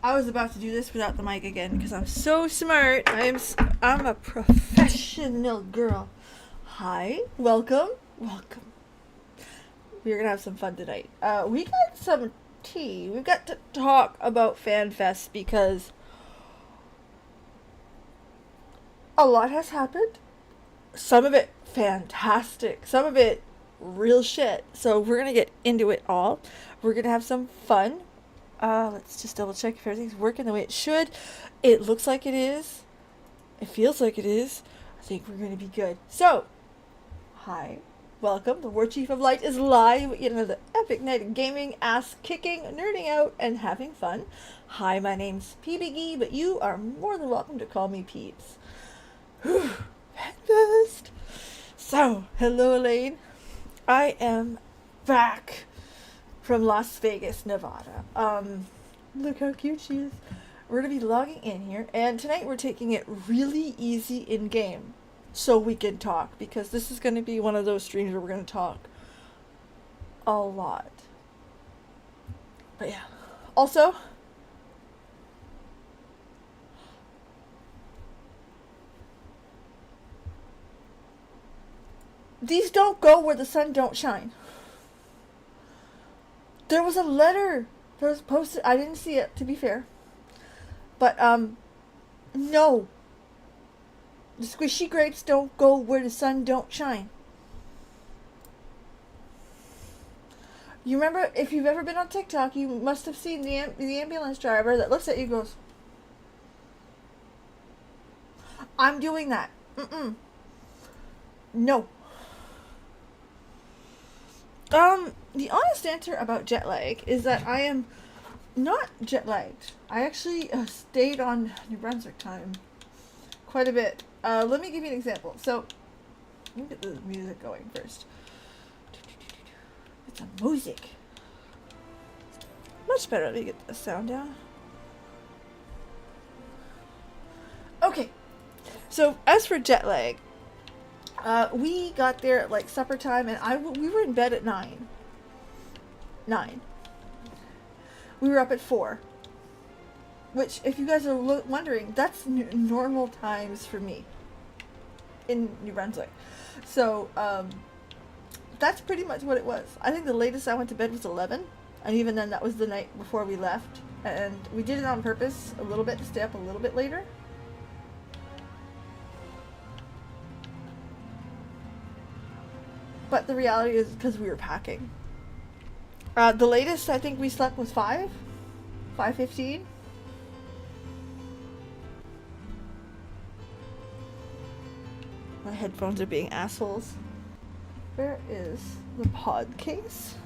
I was about to do this without the mic again because I'm so smart. I'm a professional girl. Hi, welcome. We're gonna have some fun tonight. We got some tea. We've got to talk about FanFest because a lot has happened. Some of it fantastic. Some of it real shit. So we're gonna get into it all. We're gonna have some fun. Let's just double check if everything's working the way it should. It looks like it is. It feels like it is. I think we're going to be good. So, hi. Welcome. The Warchief of Light is live. Yet another epic night of gaming, ass kicking, nerding out, and having fun. Hi, my name's Peebs, but you are more than welcome to call me Peebs. FanFest. So, hello Elaine. I am back from Las Vegas, Nevada. Look how cute she is. We're going to be logging in here, and tonight we're taking it really easy in-game so we can talk, because this is going to be one of those streams where we're going to talk a lot. But yeah. Also, these don't go where the sun don't shine. There was a letter that was posted. I didn't see it, to be fair. But, no. The squishy grapes don't go where the sun don't shine. You remember, if you've ever been on TikTok, you must have seen the ambulance driver that looks at you and goes, I'm doing that. No. The honest answer about jet lag is that I am not jet lagged. I actually stayed on New Brunswick time quite a bit. Let me give you an example. So, let me get the music going first. It's a music. Much better. Let me get the sound down. Okay. So, as for jet lag, we got there at like supper time, and we were in bed at 9. We were up at 4. Which, if you guys are wondering, that's normal times for me in New Brunswick. So, that's pretty much what it was. I think the latest I went to bed was 11. And even then, that was the night before we left. And we did it on purpose a little bit to stay up a little bit later. But the reality is because we were packing. The latest I think we slept was 5:15. My headphones are being assholes. Where is the pod case?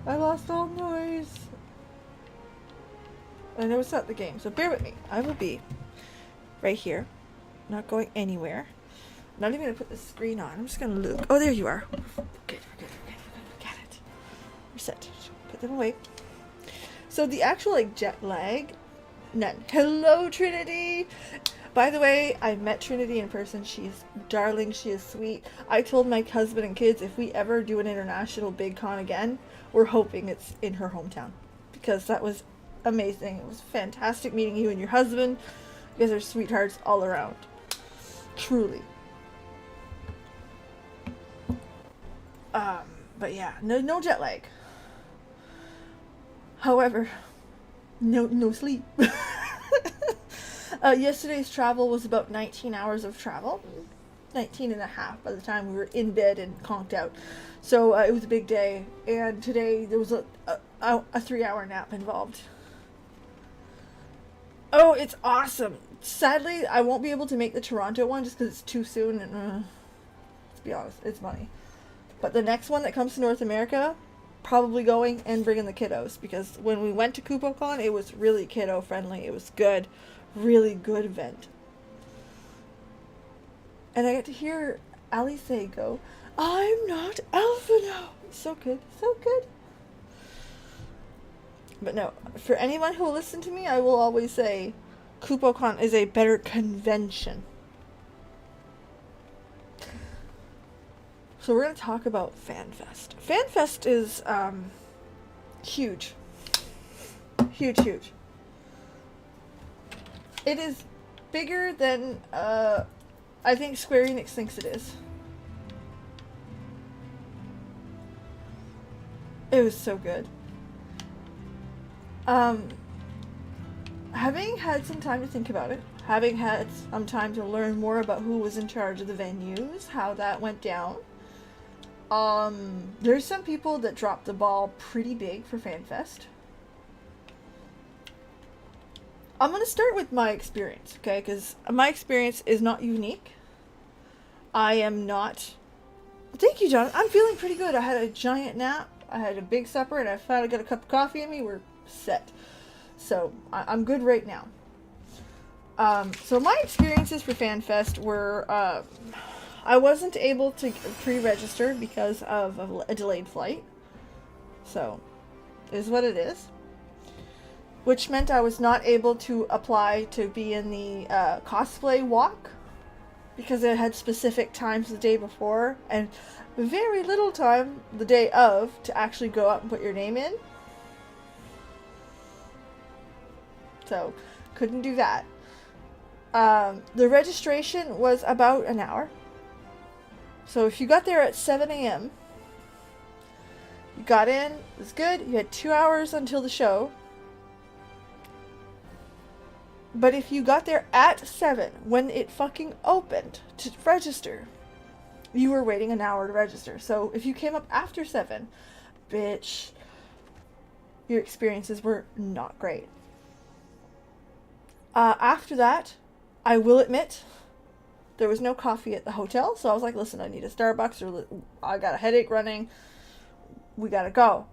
I lost all noise. I know it's not the game, so bear with me. I will be right here, not going anywhere. I'm not even going to put the screen on. I'm just going to look. Oh, there you are. Good. Got it. We're set. Put them away. So the actual jet lag, none. Hello, Trinity. By the way, I met Trinity in person. She's darling. She is sweet. I told my husband and kids if we ever do an international big con again, we're hoping it's in her hometown, because that was amazing. It was fantastic meeting you and your husband. You guys are sweethearts all around. Truly. But yeah, no jet lag. However, no sleep. Yesterday's travel was about 19 hours of travel. 19 and a half by the time we were in bed and conked out. So it was a big day. And today there was a 3-hour nap involved. Oh, it's awesome. Sadly, I won't be able to make the Toronto one just because it's too soon. And let's be honest, it's money. But the next one that comes to North America, probably going and bringing the kiddos. Because when we went to KupoCon, it was really kiddo friendly. It was good. Really good event. And I got to hear Ali say go, I'm not alpha now. So good. So good. But no, for anyone who will listen to me, I will always say KupoCon is a better convention. So we're going to talk about FanFest. FanFest is huge. Huge. It is bigger than I think Square Enix thinks it is. It was so good. Having had some time to think about it, having had some time to learn more about who was in charge of the venues, how that went down, there's some people that dropped the ball pretty big for FanFest. I'm going to start with my experience, okay? Because my experience is not unique. I am not... Thank you, John. I'm feeling pretty good. I had a giant nap. I had a big supper, and I finally got a cup of coffee in me. We're set. So, I'm good right now. So my experiences for FanFest were... I wasn't able to pre-register because of a delayed flight. So, it is what it is. Which meant I was not able to apply to be in the cosplay walk because it had specific times the day before and very little time the day of to actually go up and put your name in. So, couldn't do that. The registration was about an hour. So if you got there at 7 a.m., you got in, it was good, you had 2 hours until the show. But if you got there at 7, when it fucking opened to register, you were waiting an hour to register. So if you came up after 7, bitch, your experiences were not great. After that, I will admit, there was no coffee at the hotel. So I was like, listen, I need a Starbucks or I got a headache running. We gotta go.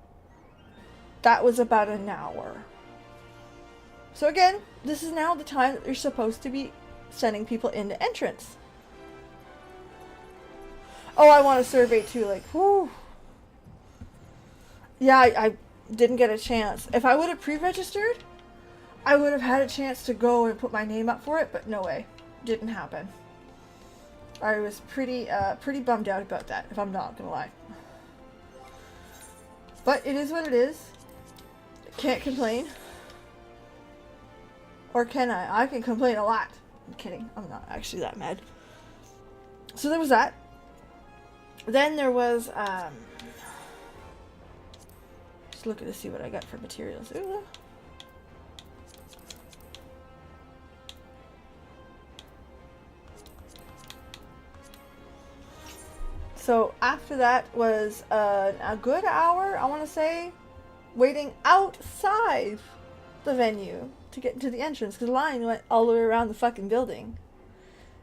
That was about an hour. So again, this is now the time that you're supposed to be sending people into entrance. Oh, I want a survey too, like, whew. Yeah, I didn't get a chance. If I would have pre-registered, I would have had a chance to go and put my name up for it, but no way. Didn't happen. I was pretty bummed out about that, if I'm not gonna lie. But it is what it is. Can't complain. Or can I? I can complain a lot. I'm kidding. I'm not actually that mad. So there was that. Then there was, just looking to see what I got for materials. Ooh. So after that was a good hour, I want to say, waiting outside the venue to get into the entrance, because the line went all the way around the fucking building.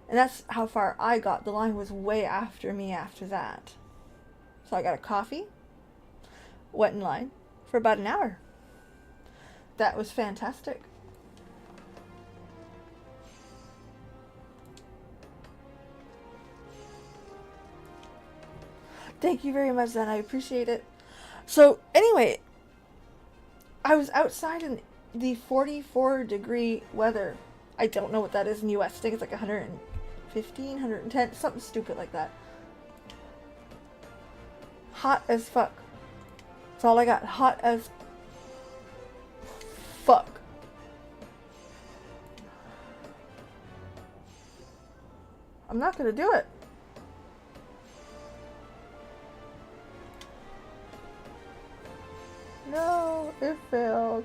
And that's how far I got. The line was way after me after that. So I got a coffee, went in line for about an hour. That was fantastic. Thank you very much, Zen. I appreciate it. So anyway, I was outside in the 44-degree weather. I don't know what that is in US. I think it's like 115, 110, something stupid like that. Hot as fuck. That's all I got. Hot as fuck. I'm not gonna do it. No, it failed.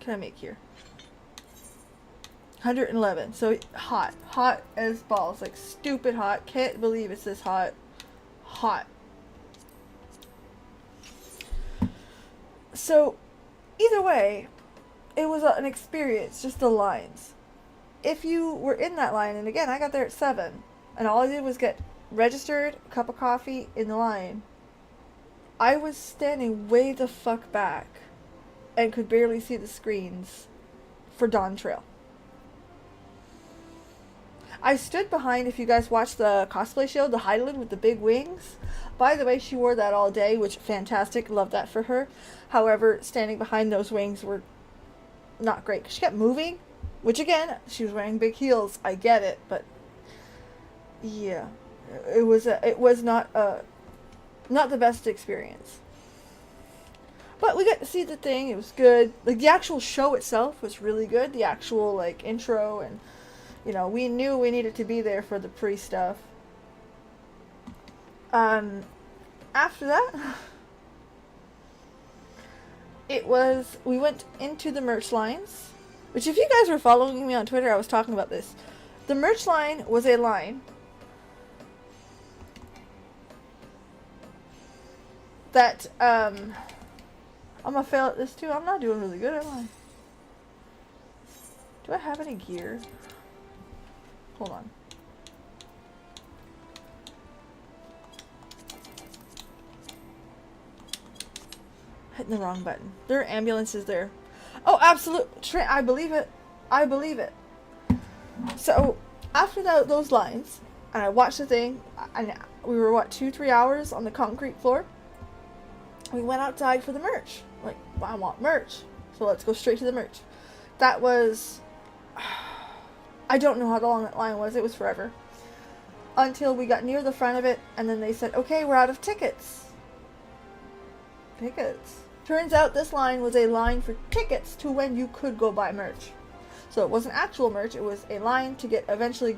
Can I make here? 111. So hot. Hot as balls. Like stupid hot. Can't believe it's this hot. Hot. So either way, it was an experience, just the lines. If you were in that line, and again, I got there at 7, and all I did was get registered, a cup of coffee, in the line, I was standing way the fuck back and could barely see the screens for Dawn Trail. I stood behind, if you guys watched the cosplay show, the Hydaelyn with the big wings. By the way, she wore that all day, which fantastic, love that for her. However, standing behind those wings were not great. She kept moving, which again, she was wearing big heels. I get it, but Yeah, it was not the best experience. But we got to see the thing. It was good. Like, the actual show itself was really good. The actual, like, intro, and, you know, we knew we needed to be there for the pre-stuff. After that, we went into the merch lines, which, if you guys were following me on Twitter, I was talking about this. The merch line was a line that, I'm gonna fail at this too. I'm not doing really good, am I? Do I have any gear? Hold on. Hitting the wrong button. There are ambulances there. Oh, absolutely. I believe it. I believe it. So, after those lines, and I watched the thing, and we were, what, 2-3 hours on the concrete floor? We went outside for the merch. Like, well, I want merch. So let's go straight to the merch. That was... I don't know how long that line was. It was forever. Until we got near the front of it, and then they said, okay, we're out of tickets. Tickets. Turns out this line was a line for tickets to when you could go buy merch. So it wasn't actual merch, it was a line to eventually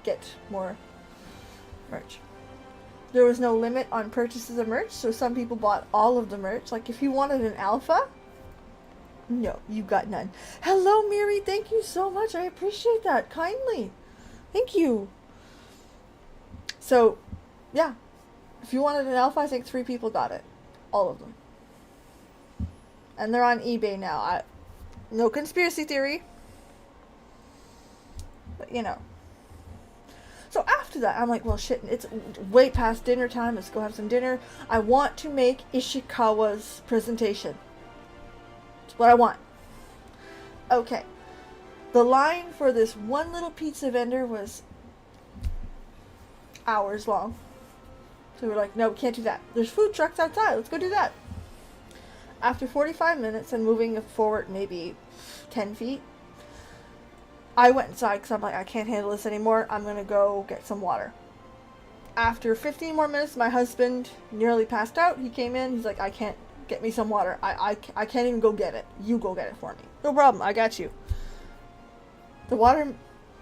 get more merch. There was no limit on purchases of merch, so some people bought all of the merch. Like, if you wanted an alpha, no, you got none. Hello, Miri, thank you so much. I appreciate that kindly. Thank you. So, yeah. If you wanted an alpha, I think 3 people got it. All of them. And they're on eBay now. No conspiracy theory. But, you know. So after that, I'm like, well, shit, it's way past dinner time. Let's go have some dinner. I want to make Ishikawa's presentation. That's what I want. Okay. The line for this one little pizza vendor was hours long. So we're like, no, we can't do that. There's food trucks outside. Let's go do that. After 45 minutes and moving forward maybe 10 feet, I went inside because I'm like, I can't handle this anymore. I'm going to go get some water. After 15 more minutes, my husband nearly passed out. He came in. He's like, I can't get me some water. I can't even go get it. You go get it for me. No problem. I got you. The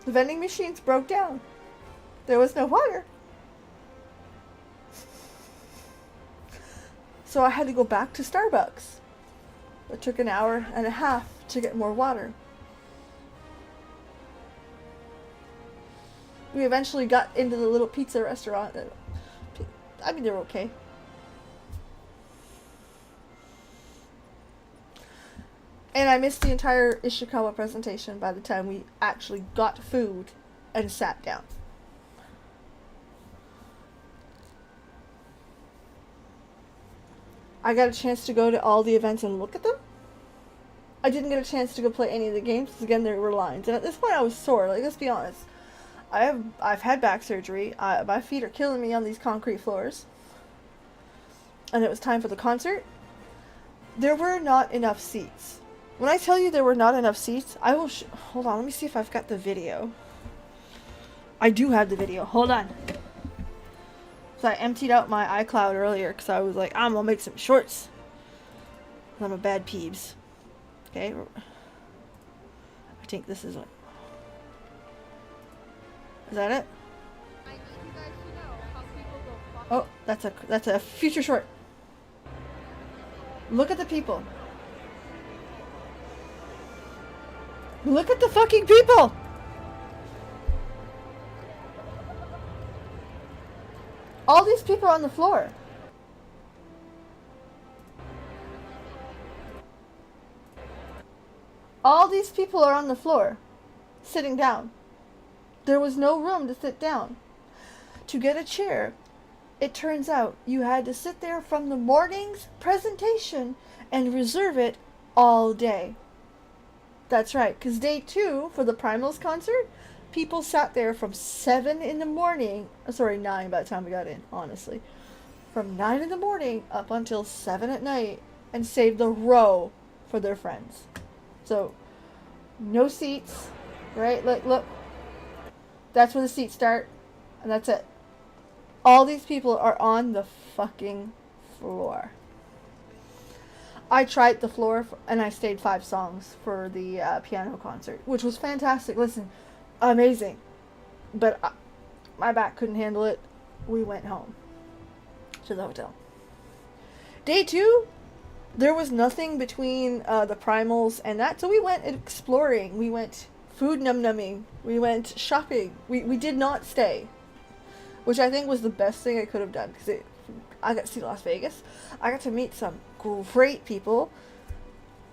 vending machines broke down. There was no water. So I had to go back to Starbucks. It took an hour and a half to get more water. We eventually got into the little pizza restaurant. I mean, they're okay. And I missed the entire Ishikawa presentation by the time we actually got food and sat down. I got a chance to go to all the events and look at them. I didn't get a chance to go play any of the games because, again, there were lines. And at this point I was sore, like, let's be honest. I've had back surgery. My feet are killing me on these concrete floors. And it was time for the concert. There were not enough seats. When I tell you there were not enough seats, I will hold on, let me see if I've got the video. I do have the video. Hold on. So I emptied out my iCloud earlier because I was like, I'm gonna make some shorts. I'm a bad Peebs. Okay. I think this is what. Is that it? I need you guys to know how people go fuck. Oh, that's a future short. Look at the people. Look at the fucking people. All these people are on the floor. All these people are on the floor, sitting down. There was no room to sit down. To get a chair, it turns out you had to sit there from the morning's presentation and reserve it all day. That's right, because day 2 for the Primals concert, people sat there from 7 in the morning, 9 by the time we got in, honestly. From 9 in the morning up until 7 at night and saved the row for their friends. So, no seats, right? Look. That's where the seats start. And that's it. All these people are on the fucking floor. I tried the floor and I stayed 5 songs for the piano concert, which was fantastic. Listen, amazing. But my back couldn't handle it. We went home to the hotel. Day 2, there was nothing between the primals and that, so we went exploring. We went food num-numming. We went shopping. We did not stay, which I think was the best thing I could have done, because I got to see Las Vegas. I got to meet some great people,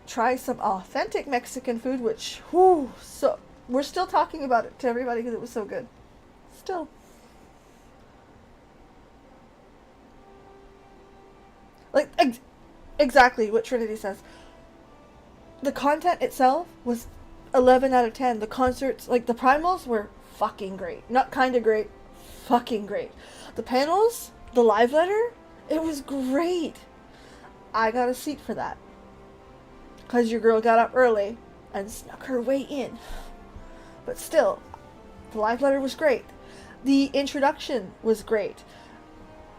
try some authentic Mexican food, which, whew, so we're still talking about it to everybody because it was so good. Still. Like, exactly what Trinity says. The content itself was 11 out of 10. The concerts, like the primals, were fucking great. Not kinda great, fucking great. The panels, the live letter, it was great. I got a seat for that, because your girl got up early and snuck her way in. But still, the live letter was great. The introduction was great.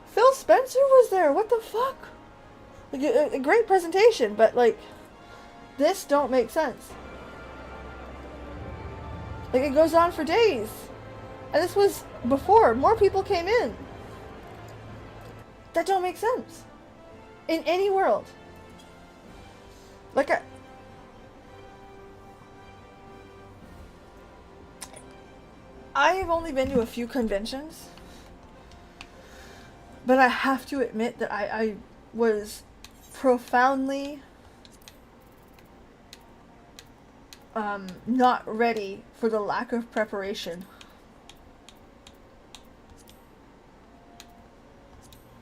Phil Spencer was there. What the fuck? Like, a great presentation, but like, this don't make sense. Like, it goes on for days. And this was before more people came in. That don't make sense. In any world. Like, I've only been to a few conventions, but I have to admit that I was profoundly not ready for the lack of preparation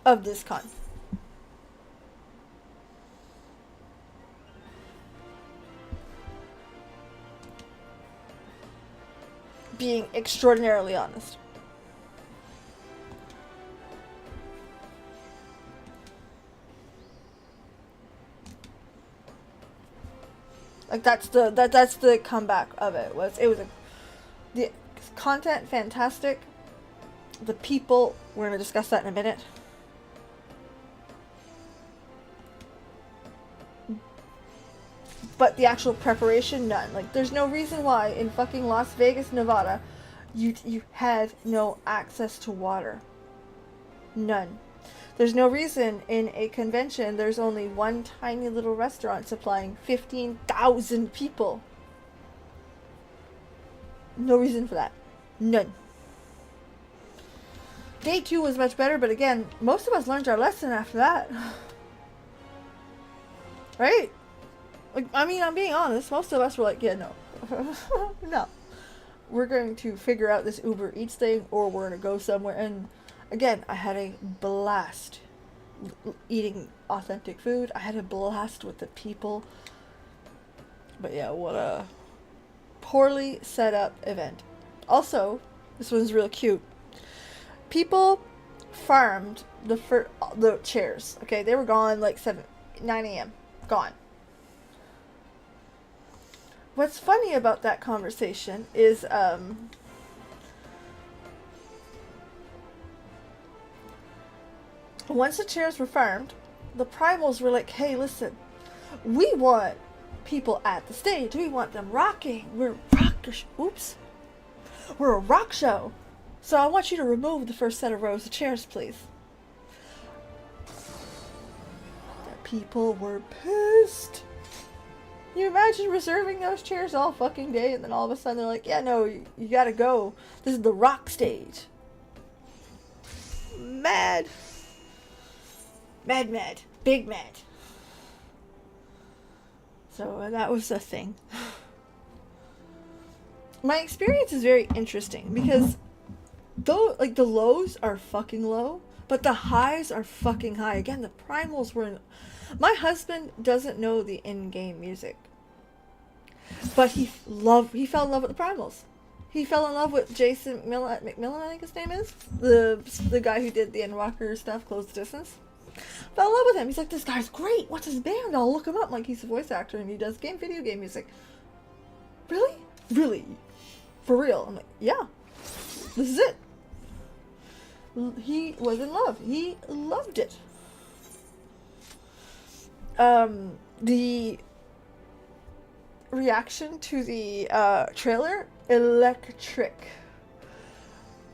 of this con. Being extraordinarily honest. Like, that's the comeback of it. The content fantastic. The people, we're gonna discuss that in a minute. But the actual preparation, none. Like, there's no reason why in fucking Las Vegas, Nevada, you had no access to water. None. There's no reason in a convention there's only one tiny little restaurant supplying 15,000 people. No reason for that. None. Day 2 was much better, but again, most of us learned our lesson after that. Right? Like, I mean, I'm being honest. Most of us were like, yeah, no. No. We're going to figure out this Uber Eats thing, or we're going to go somewhere. And again, I had a blast eating authentic food. I had a blast with the people. But yeah, what a poorly set up event. Also, this one's real cute. People farmed the chairs. Okay, they were gone like 9 a.m. Gone. What's funny about that conversation is, once the chairs were farmed, the primals were like, hey, listen, we want people at the stage. We want them rocking. We're a rock show. So I want you to remove the first set of rows of chairs, please. The people were pissed. You imagine reserving those chairs all fucking day, and then all of a sudden they're like, yeah, no, you gotta go. This is the rock stage. Mad. Mad. Big mad. So that was the thing. My experience is very interesting because though, like, the lows are fucking low, but the highs are fucking high. Again, the primals were my husband doesn't know the in-game music, but he fell in love with the primals. He fell in love with Jason McMillan, I think his name is, the guy who did the Endwalker stuff, Close the Distance. Fell in love with him. He's like, this guy's great. What's his band? I'll look him up. Like, he's a voice actor and he does video game music. Really? For real? I'm like, yeah. This is it. He was in love. He loved it. The reaction to the trailer, electric.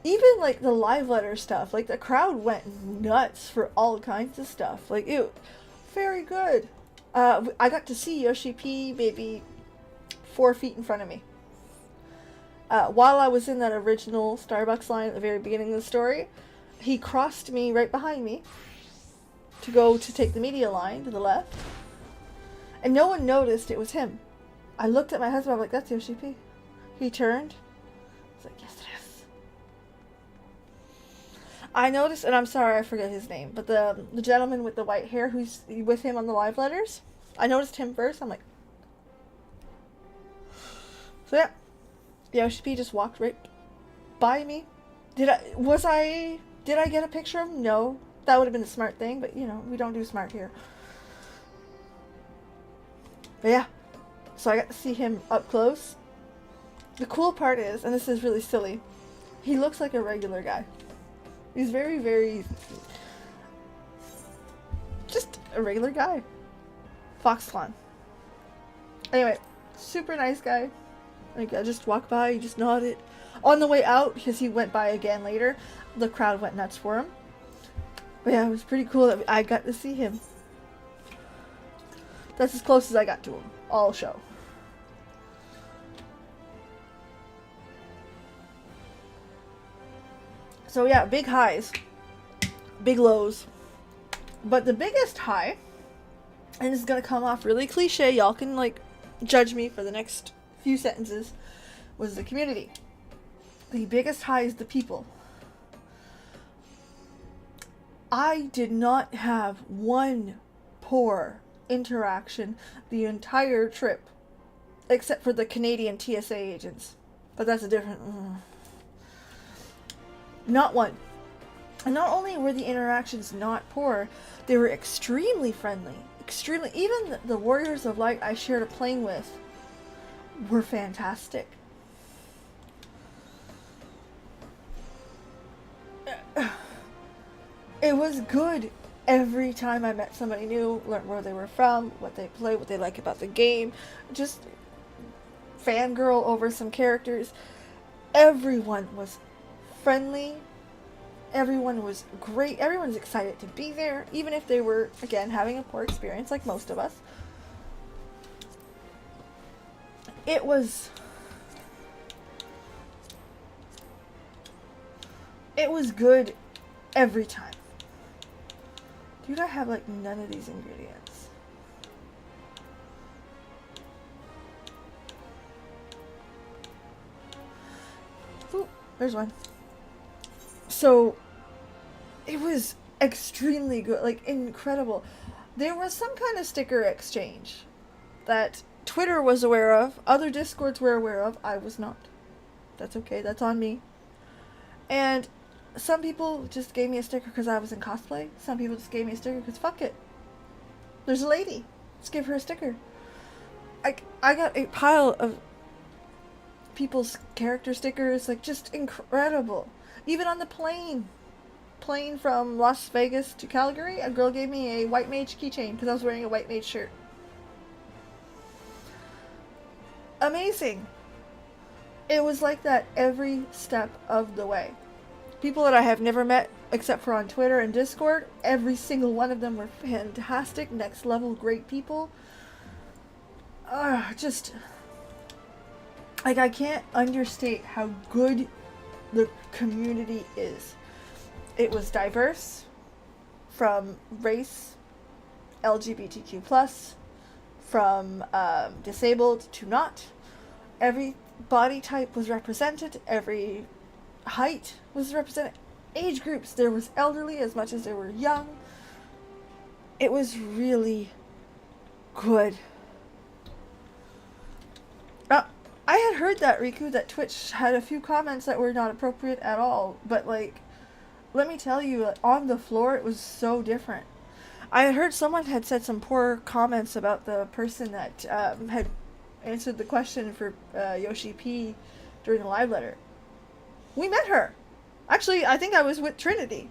Even like the live letter stuff, like the crowd went nuts for all kinds of stuff. Like, it very good. I got to see Yoshi P maybe 4 feet in front of me. While I was in that original Starbucks line at the very beginning of the story, he crossed me right behind me to go to take the media line to the left. And no one noticed it was him. I looked at my husband, I'm like, that's Yoshi P. He turned. I was like, yes it is. I noticed, and I'm sorry I forget his name, but the gentleman with the white hair who's with him on the live letters, I noticed him first. I'm like, so yeah. Yoshi P just walked right by me. Did I get a picture of him? No. That would have been the smart thing, but you know, we don't do smart here. But yeah. So I got to see him up close. The cool part is, and this is really silly, he looks like a regular guy. He's very, very just a regular guy. Foxconn. Anyway, super nice guy. Like, I just walked by, he just nodded. On the way out, because he went by again later, the crowd went nuts for him. But yeah, it was pretty cool that I got to see him. That's as close as I got to him, all show. So yeah, big highs, big lows. But the biggest high, and this is going to come off really cliche, y'all can like judge me for the next few sentences, was the community. The biggest high is the people. I did not have one poor interaction the entire trip, except for the Canadian TSA agents. But that's a different... Not one. And not only were the interactions not poor, they were extremely friendly. Extremely. Even the Warriors of Light I shared a plane with were fantastic. It was good every time I met somebody new, learned where they were from, what they play, what they like about the game, just fangirl over some characters. Everyone was friendly. Everyone was great. Everyone's excited to be there, even if they were, again, having a poor experience like most of us. It was good every time. Dude, I have like none of these ingredients. Ooh, there's one. So, it was extremely good, like incredible. There was some kind of sticker exchange that Twitter was aware of, other Discords were aware of, I was not. That's okay, that's on me. And some people just gave me a sticker because I was in cosplay. Some people just gave me a sticker because fuck it. There's a lady. Let's give her a sticker. I got a pile of people's character stickers, like just incredible. Even on the plane from Las Vegas to Calgary, a girl gave me a White Mage keychain because I was wearing a White Mage shirt. Amazing. It was like that every step of the way. People that I have never met except for on Twitter and Discord, every single one of them were fantastic, next level, great people. Just, like, I can't understate how good the community is. It was diverse, from race, LGBTQ+, from disabled to not. Every body type was represented, every height was represented, age groups, there was elderly as much as there were young. It was really good. I had heard that, Riku, that Twitch had a few comments that were not appropriate at all, but like, let me tell you, like, on the floor it was so different. I had heard someone had said some poor comments about the person that had answered the question for Yoshi P during the live letter. We met her. Actually, I think I was with Trinity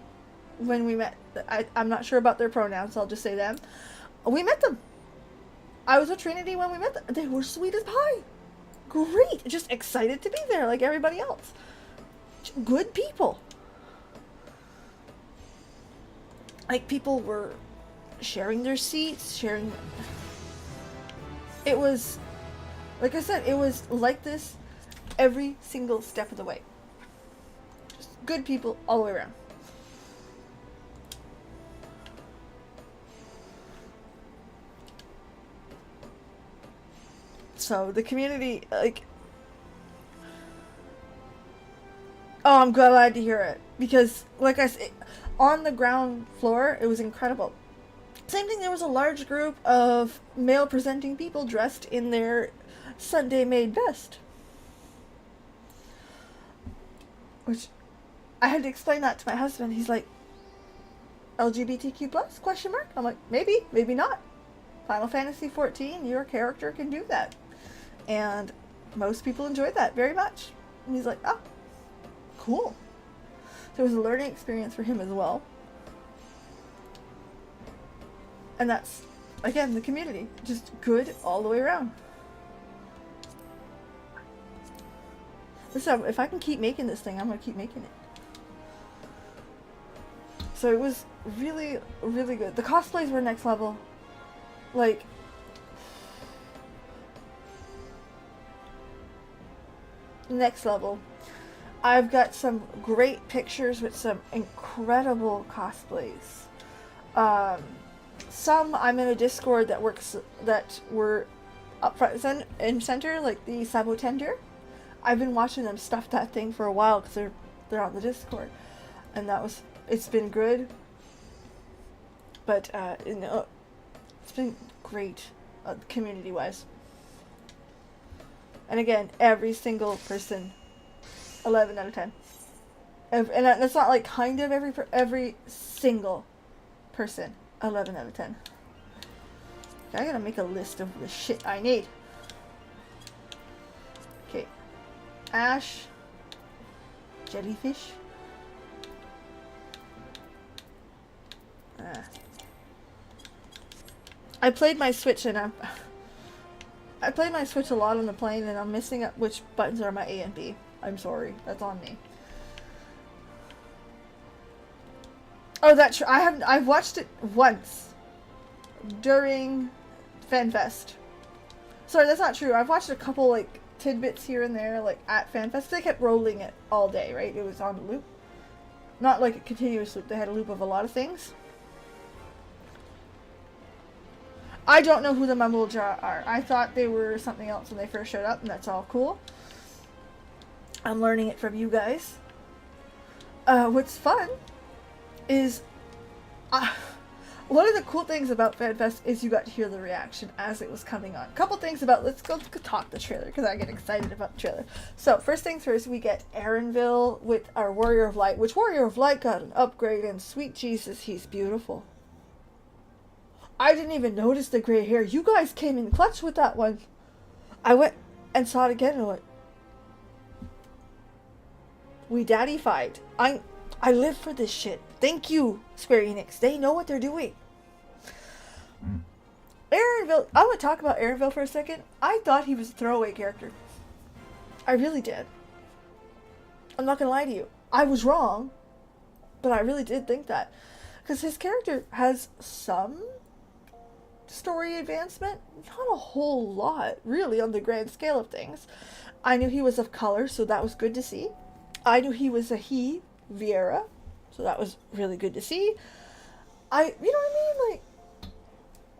when we met. I'm not sure about their pronouns. I'll just say them. We met them. I was with Trinity when we met them. They were sweet as pie. Great. Just excited to be there like everybody else. Good people. Like, people were sharing their seats, sharing... It was, like I said, it was like this every single step of the way. Just good people all the way around. So, the community, like... Oh, I'm glad to hear it. Because, like I said, on the ground floor, it was incredible. Same thing, there was a large group of male-presenting people dressed in their Sunday-made best. Which, I had to explain that to my husband. He's like, LGBTQ+? Question mark? I'm like, maybe, maybe not. Final Fantasy XIV, your character can do that. And most people enjoyed that very much. And he's like, oh, cool. So it was a learning experience for him as well. And that's, again, the community. Just good all the way around. Listen, if I can keep making this thing, I'm going to keep making it. So it was really, really good. The cosplays were next level. Like, next level. I've got some great pictures with some incredible cosplays. Some I'm in a Discord that were up front and center, like the Sabotender. I've been watching them stuff that thing for a while because they're on the Discord, and it's been good. But it's been great, community wise. And again, every single person, 11 out of 10. And that's not like kind of every single person, 11 out of 10. I gotta make a list of the shit I need. Okay. Ash. Jellyfish. I played my Switch and I played my Switch a lot on the plane and I'm missing up which buttons are my A and B. I'm sorry. That's on me. Oh, that's true. I've watched it once during FanFest. Sorry, that's not true. I've watched a couple like tidbits here and there, like at FanFest. They kept rolling it all day, right? It was on a loop. Not like a continuous loop. They had a loop of a lot of things. I don't know who the Mumblejaw are. I thought they were something else when they first showed up, and that's all cool. I'm learning it from you guys. What's fun is... one of the cool things about FanFest is you got to hear the reaction as it was coming on. A couple things about... Let's go talk the trailer, because I get excited about the trailer. So, first things first, we get Aaronville with our Warrior of Light, which Warrior of Light got an upgrade, and sweet Jesus, he's beautiful. I didn't even notice the gray hair. You guys came in clutch with that one. I went and saw it again and went, we daddy-fied. I live for this shit. Thank you, Square Enix. They know what they're doing. Aaronville, I want to talk about Aaronville for a second. I thought he was a throwaway character. I really did. I'm not going to lie to you. I was wrong, but I really did think that. Because his character has some story advancement, not a whole lot, really, on the grand scale of things. I knew he was of color, so that was good to see. I knew he was a he, Viera, so that was really good to see. You know what I mean? Like,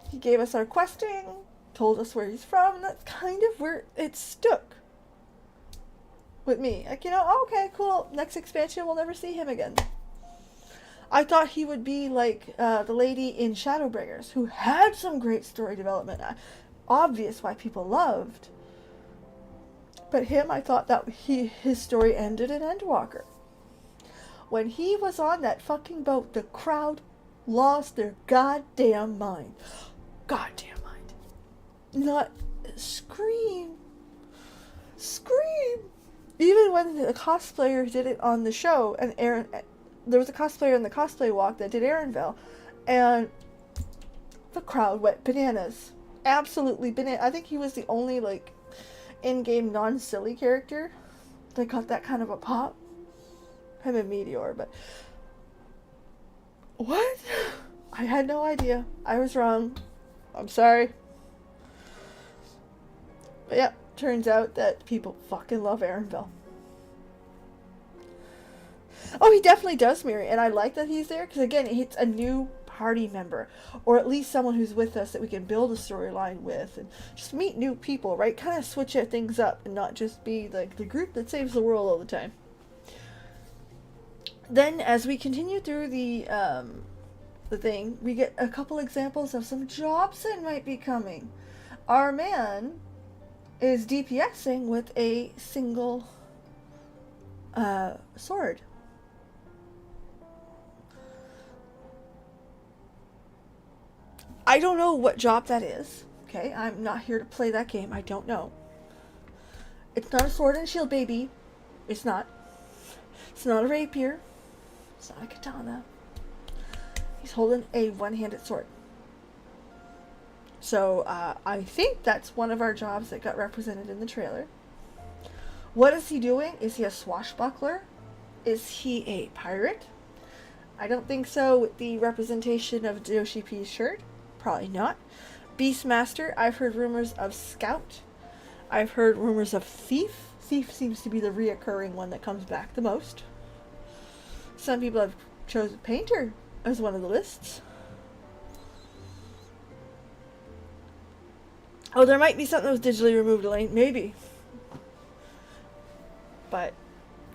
he gave us our questing, told us where he's from, and that's kind of where it stuck with me. Like, okay, cool, next expansion, we'll never see him again. I thought he would be like the lady in Shadowbringers, who had some great story development. Obvious why people loved. But him, I thought that his story ended in Endwalker. When he was on that fucking boat, the crowd lost their goddamn mind. Goddamn mind. Not scream. Scream. Even when the cosplayer did it on the show, and Aaron, there was a cosplayer in the cosplay walk that did Aaronville, and the crowd went bananas. Absolutely bananas. I think he was the only, like, in-game non-silly character that got that kind of a pop. Him and Meteor, but... What? I had no idea. I was wrong. I'm sorry. But yeah, turns out that people fucking love Aaronville. Oh, he definitely does, Mary, and I like that he's there, because again, it's a new party member, or at least someone who's with us that we can build a storyline with, and just meet new people, right? Kind of switch things up, and not just be like the group that saves the world all the time. Then, as we continue through the thing, we get a couple examples of some jobs that might be coming. Our man is DPSing with a single sword. I don't know what job that is. Okay, I'm not here to play that game. I don't know. It's not a sword and shield, baby. It's not. It's not a rapier. It's not a katana. He's holding a one-handed sword. So, I think that's one of our jobs that got represented in the trailer. What is he doing? Is he a swashbuckler? Is he a pirate? I don't think so with the representation of Yoshi P's shirt. Probably not. Beastmaster, I've heard rumors of scout. I've heard rumors of thief. Thief seems to be the reoccurring one that comes back the most. Some people have chosen painter as one of the lists. Oh, there might be something that was digitally removed, Elaine. Maybe. But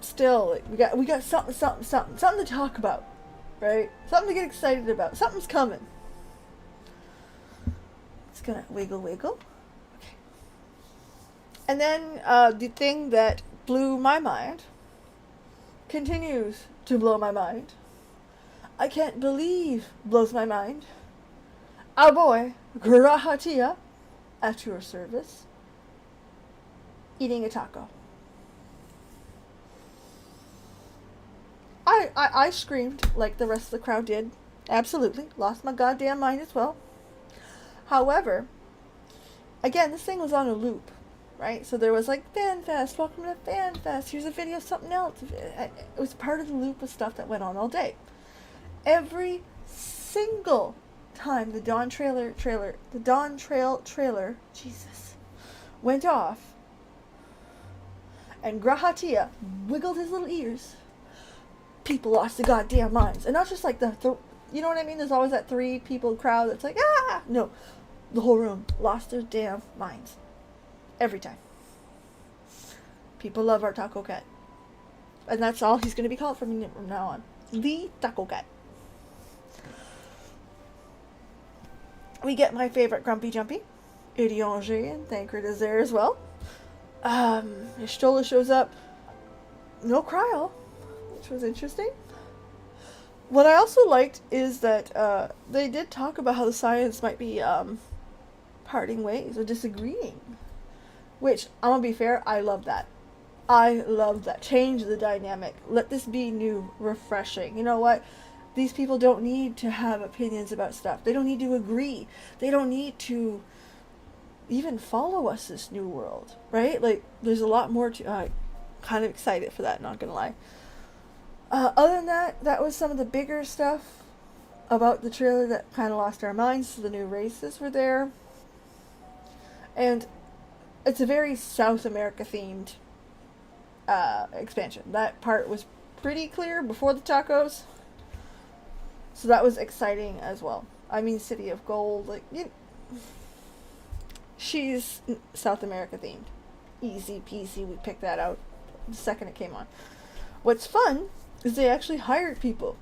still, like, we got something to talk about, right? Something to get excited about. Something's coming. It's gonna wiggle. Okay. And then the thing that blew my mind continues to blow my mind. I can't believe blows my mind. Our boy, Grahatia, at your service, eating a taco. I screamed like the rest of the crowd did. Absolutely. Lost my goddamn mind as well. However, again, this thing was on a loop, right? So there was like, FanFest, welcome to FanFest, here's a video of something else. It was part of the loop of stuff that went on all day. Every single time the Dawn Trail trailer, Jesus, went off, and Grahatia wiggled his little ears, people lost their goddamn minds. And not just like you know what I mean? There's always that 3 people crowd that's like, ah! No. The whole room lost their damn minds. Every time. People love our Taco Cat. And that's all he's going to be called from now on. The Taco Cat. We get my favorite Grumpy Jumpy. Idionge and Thancred is there as well. Ishtola shows up. No Cryo, which was interesting. What I also liked is that they did talk about how the science might be parting ways or disagreeing. Which, I'm gonna be fair, I love that. I love that. Change the dynamic. Let this be new, refreshing. You know what? These people don't need to have opinions about stuff. They don't need to agree. They don't need to even follow us this new world, right? Like, there's a lot more to... I'm kind of excited for that, not gonna lie. Other than that, that was some of the bigger stuff about the trailer that kind of lost our minds. The new races were there. And it's a very South America themed expansion. That part was pretty clear before the tacos. So that was exciting as well. I mean, City of Gold, like, she's South America themed. Easy peasy, we picked that out the second it came on. What's fun is they actually hired people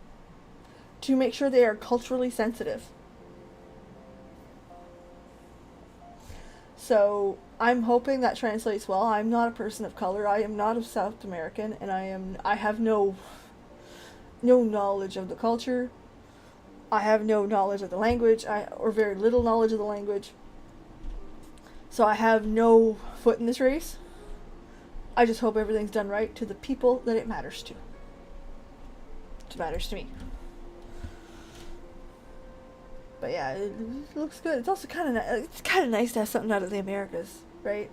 to make sure they are culturally sensitive. So I'm hoping that translates well. I'm not a person of color. I am not of South American, and I have no knowledge of the culture. I have no knowledge of the language, or very little knowledge of the language. So I have no foot in this race. I just hope everything's done right to the people that it matters to. It matters to me. But yeah, it looks good. It's also kind of nice to have something out of the Americas, right?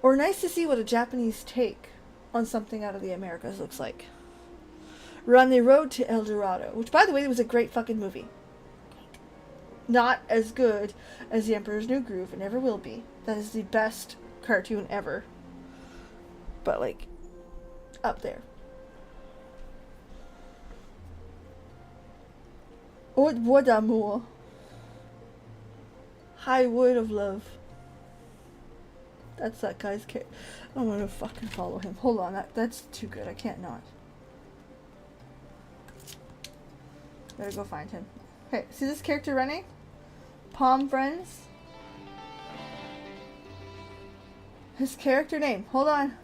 Or nice to see what a Japanese take on something out of the Americas looks like. We're on the road to El Dorado, which, by the way, was a great fucking movie. Not as good as The Emperor's New Groove. It never will be. That is the best cartoon ever. But, like, up there. Haute Bois d'Amour. High Wood of Love. That's that guy's character. I'm gonna fucking follow him. Hold on, that's too good. I can't not. Gotta go find him. Okay, see this character running? Palm Friends. His character name, hold on,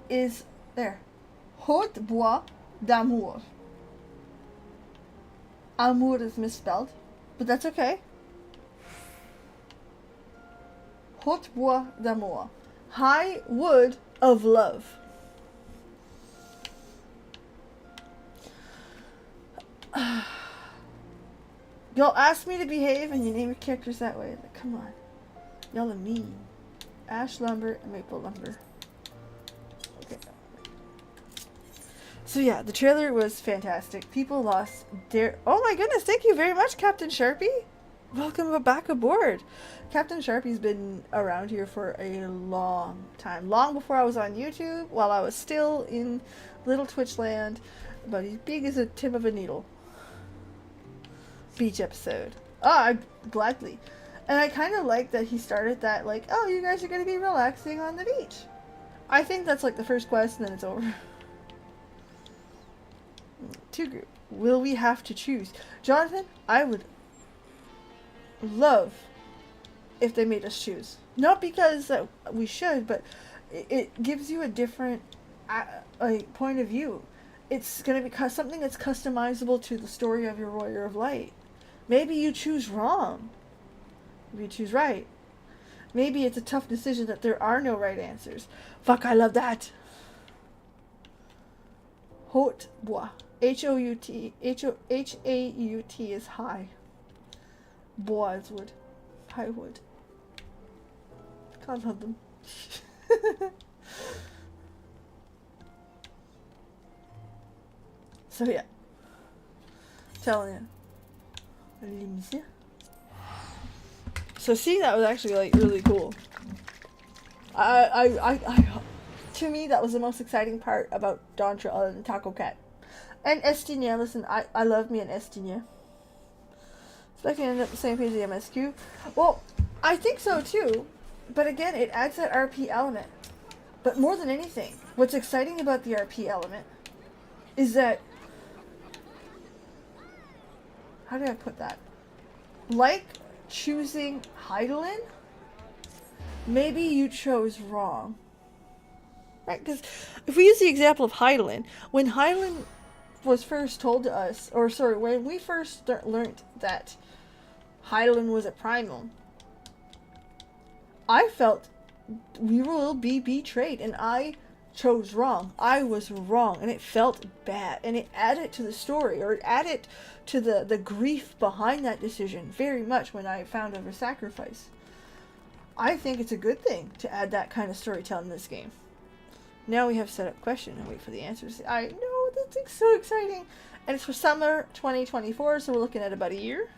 is there. Haute Bois d'Amour. Amour is misspelled, but that's okay. Haute Bois d'Amour. High Wood of Love. Y'all ask me to behave and you name your characters that way. Like, come on. Y'all are mean. Ash lumber and maple lumber. Okay. So yeah, the trailer was fantastic. People lost their... Oh my goodness, thank you very much, Captain Sharpie. Welcome back aboard. Captain Sharpie's been around here for a long time. Long before I was on YouTube, while I was still in little Twitch land. About as big as a tip of a needle. Beach episode. Gladly. And I kind of like that he started that, like, oh, you guys are going to be relaxing on the beach. I think that's like the first quest and then it's over. 2 group. Will we have to choose? Jonathan, I would love if they made us choose. Not because we should, but it gives you a different point of view. It's going to be something that's customizable to the story of your Warrior of Light. Maybe you choose wrong. Maybe you choose right. Maybe it's a tough decision that there are no right answers. Fuck, I love that. Haute Bois. H-O-U-T. H-A-U-T is high. Bois is wood. High wood. God love them. So yeah. Telling you. So seeing that was actually like really cool. To me that was the most exciting part about Dontra other than Taco Cat. And Estinia, listen, I love me an Estinia. Expecting to end up the same page as the MSQ. Well, I think so too. But again, it adds that RP element. But more than anything, what's exciting about the RP element is that, how do I put that? Like choosing Heidelin, maybe you chose wrong. Right? Because if we use the example of Heidelin, when Heidelin was first told to us, or sorry, when we first learned that Heidelin was a primal, I felt we will be betrayed, and I chose wrong. I was wrong, and it felt bad, and it added to the story, or it added to the grief behind that decision very much when I found out a sacrifice. I think it's a good thing to add that kind of storytelling in this game. Now we have set up question and wait for the answers. I know, that's so exciting. And it's for summer 2024, so we're looking at about a year.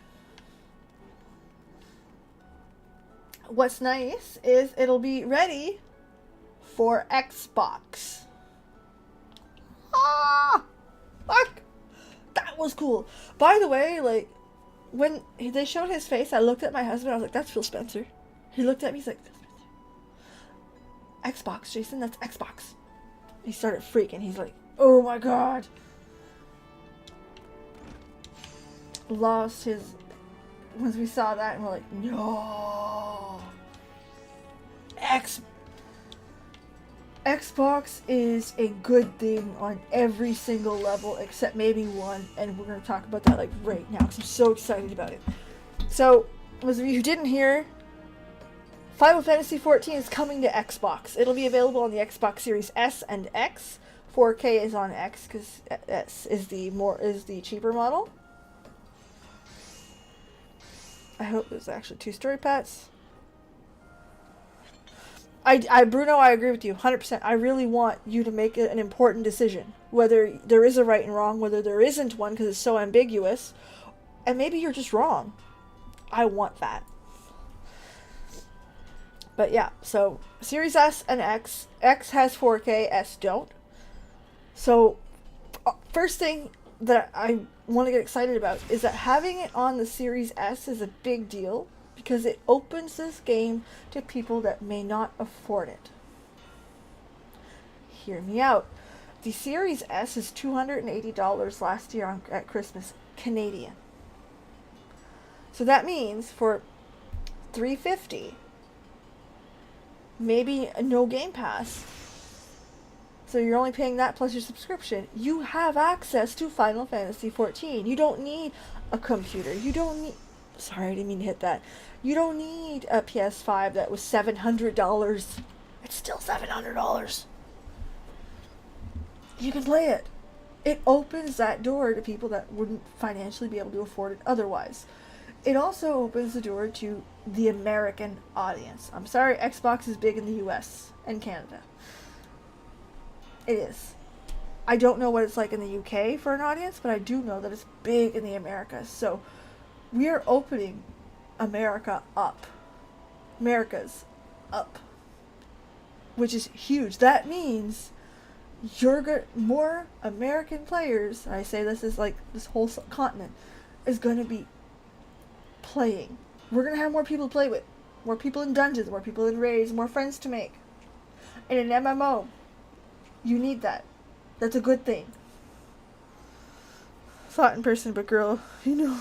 What's nice is it'll be ready for Xbox. Ah! Fuck! That was cool. By the way, like, when they showed his face, I looked at my husband, I was like, that's Phil Spencer. He looked at me, he's like, Xbox, Jason, that's Xbox. He started freaking. He's like, oh my god. Lost his... Once we saw that, and we're like, no. Xbox is a good thing on every single level except maybe one, and we're going to talk about that like right now because I'm so excited about it. So, those of you who didn't hear, Final Fantasy 14 is coming to Xbox. It'll be available on the Xbox Series S and X. 4K is on X because S is the cheaper model. I hope there's actually 2 story pets. Bruno, I agree with you 100%. I really want you to make an important decision. Whether there is a right and wrong, whether there isn't one because it's so ambiguous. And maybe you're just wrong. I want that. But yeah, so Series S and X. X has 4K, S don't. So, first thing that I want to get excited about is that having it on the Series S is a big deal because it opens this game to people that may not afford it. Hear me out. The Series S is $280 last year at Christmas, Canadian. So that means for $350, maybe no Game Pass, so you're only paying that plus your subscription, you have access to Final Fantasy 14. You don't need a computer. You don't need... Sorry, I didn't mean to hit that. You don't need a PS5 that was $700. It's still $700. You can play it. It opens that door to people that wouldn't financially be able to afford it otherwise. It also opens the door to the American audience. I'm sorry, Xbox is big in the US and Canada. It is. I don't know what it's like in the UK for an audience, but I do know that it's big in the Americas. So we are opening America up. America's up. Which is huge. That means more American players, and I say this is like this whole continent, is going to be playing. We're going to have more people to play with. More people in dungeons, more people in raids, more friends to make. In an MMO, you need that. That's a good thing. Thought in person, but girl, you know.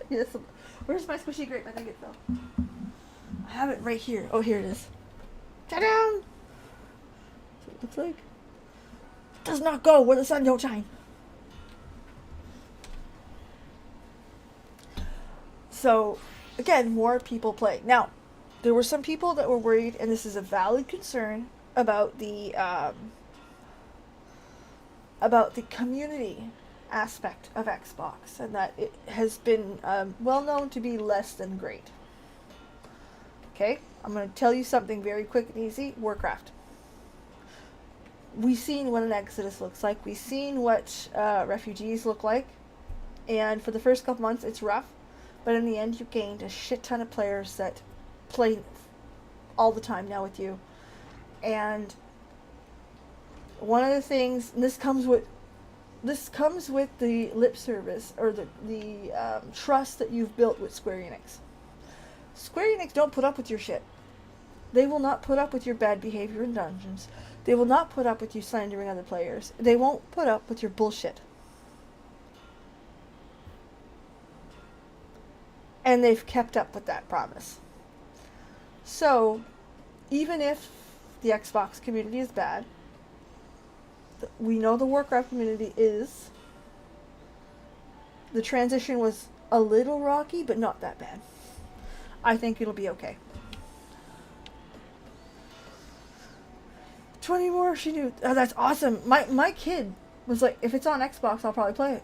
Yes. Where's my squishy grape? I think it fell. I have it right here. Oh, here it is. Ta-da! That's what it looks like. It does not go where the sun don't shine. So, again, more people play. Now, there were some people that were worried, and this is a valid concern, about the community aspect of Xbox, and that it has been well known to be less than great. Okay, I'm going to tell you something very quick and easy. Warcraft. We've seen what an Exodus looks like. We've seen what refugees look like, and for the first couple months, it's rough. But in the end, you gained a shit ton of players that play all the time now with you. And one of the things, and this comes with the lip service or the trust that you've built with Square Enix. Square Enix don't put up with your shit. They will not put up with your bad behavior in dungeons. They will not put up with you slandering other players. They won't put up with your bullshit. And they've kept up with that promise. So, even if the Xbox community is bad, we know the Warcraft community is. The transition was a little rocky, but not that bad. I think it'll be okay. 20 more, she knew. Oh, that's awesome. My kid was like, if it's on Xbox, I'll probably play it.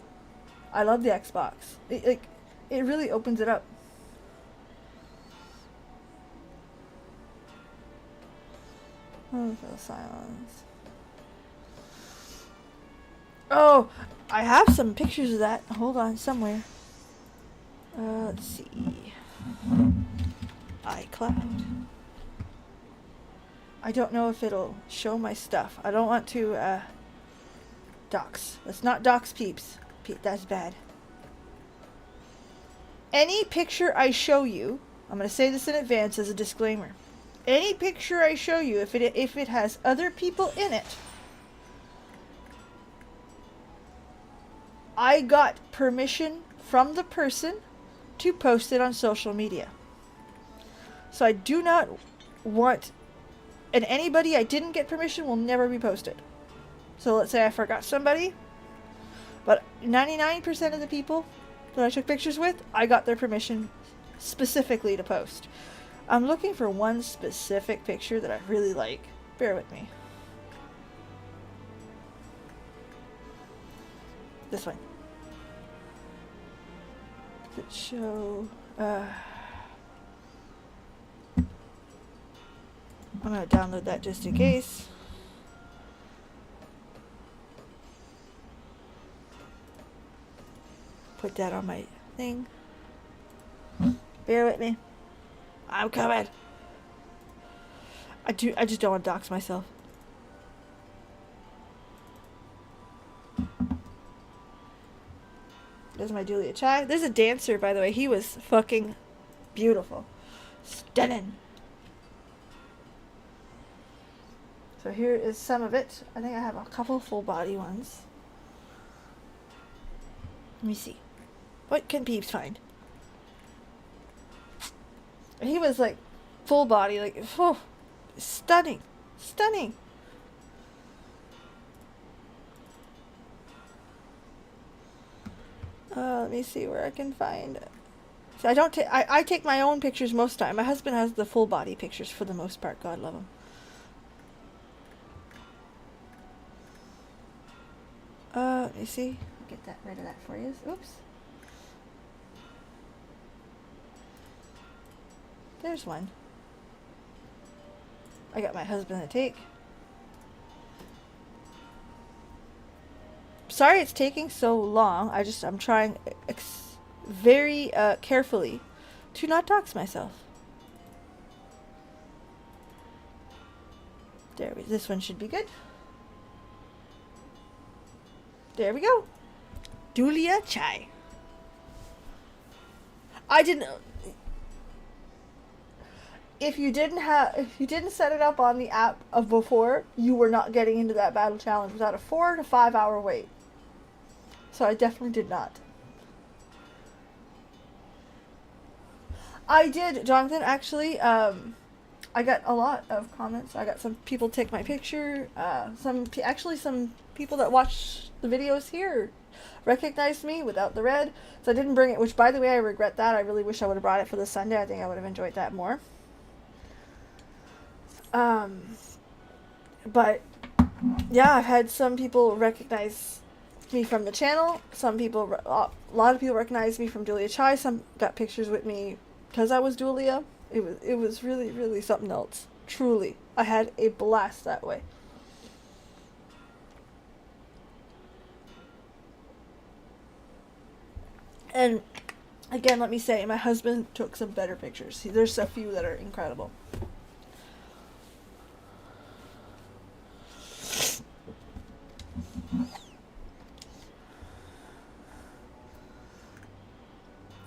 I love the Xbox. It really opens it up. Oh, for the silence. Oh, I have some pictures of that. Hold on, somewhere. Let's see. iCloud. I don't know if it'll show my stuff. I don't want to, dox. Let's not dox Peebs. That's bad. Any picture I show you, I'm going to say this in advance as a disclaimer. Any picture I show you, if it has other people in it, I got permission from the person to post it on social media. So I do not want, and anybody I didn't get permission will never be posted. So let's say I forgot somebody, but 99% of the people that I took pictures with, I got their permission specifically to post. I'm looking for one specific picture that I really like. Bear with me. This one. Does it show? I'm gonna download that just in case. Put that on my thing. Bear with me. I'm coming. I just don't want to dox myself. There's my Julia Chai. There's a dancer, by the way. He was fucking beautiful. Stunning. So here is some of it. I think I have a couple full body ones. Let me see. What can Peebs find? He was like full body, like, oh, stunning. Stunning. Let me see where I can find it. So I take my own pictures most of the time. My husband has the full body pictures for the most part. God love him. Let me see. Get that rid of that for you. Oops. There's one. I got my husband to take. Sorry it's taking so long. I'm trying very carefully to not dox myself. This one should be good. There we go. Julia Chai. I didn't. If you didn't set it up on the app of before, you were not getting into that battle challenge without a 4 to 5 hour wait. So I definitely did not. I did, Jonathan, actually. I got a lot of comments. I got some people take my picture. Some people that watch the videos here recognized me without the red. So I didn't bring it, which, by the way, I regret that. I really wish I would have brought it for the Sunday. I think I would have enjoyed that more. But yeah, I've had some people recognize me from the channel. A lot of people recognize me from Julia Chai. Some got pictures with me because I was Julia. It was really, really something else. Truly, I had a blast that way. And again, let me say, my husband took some better pictures. There's a few that are incredible.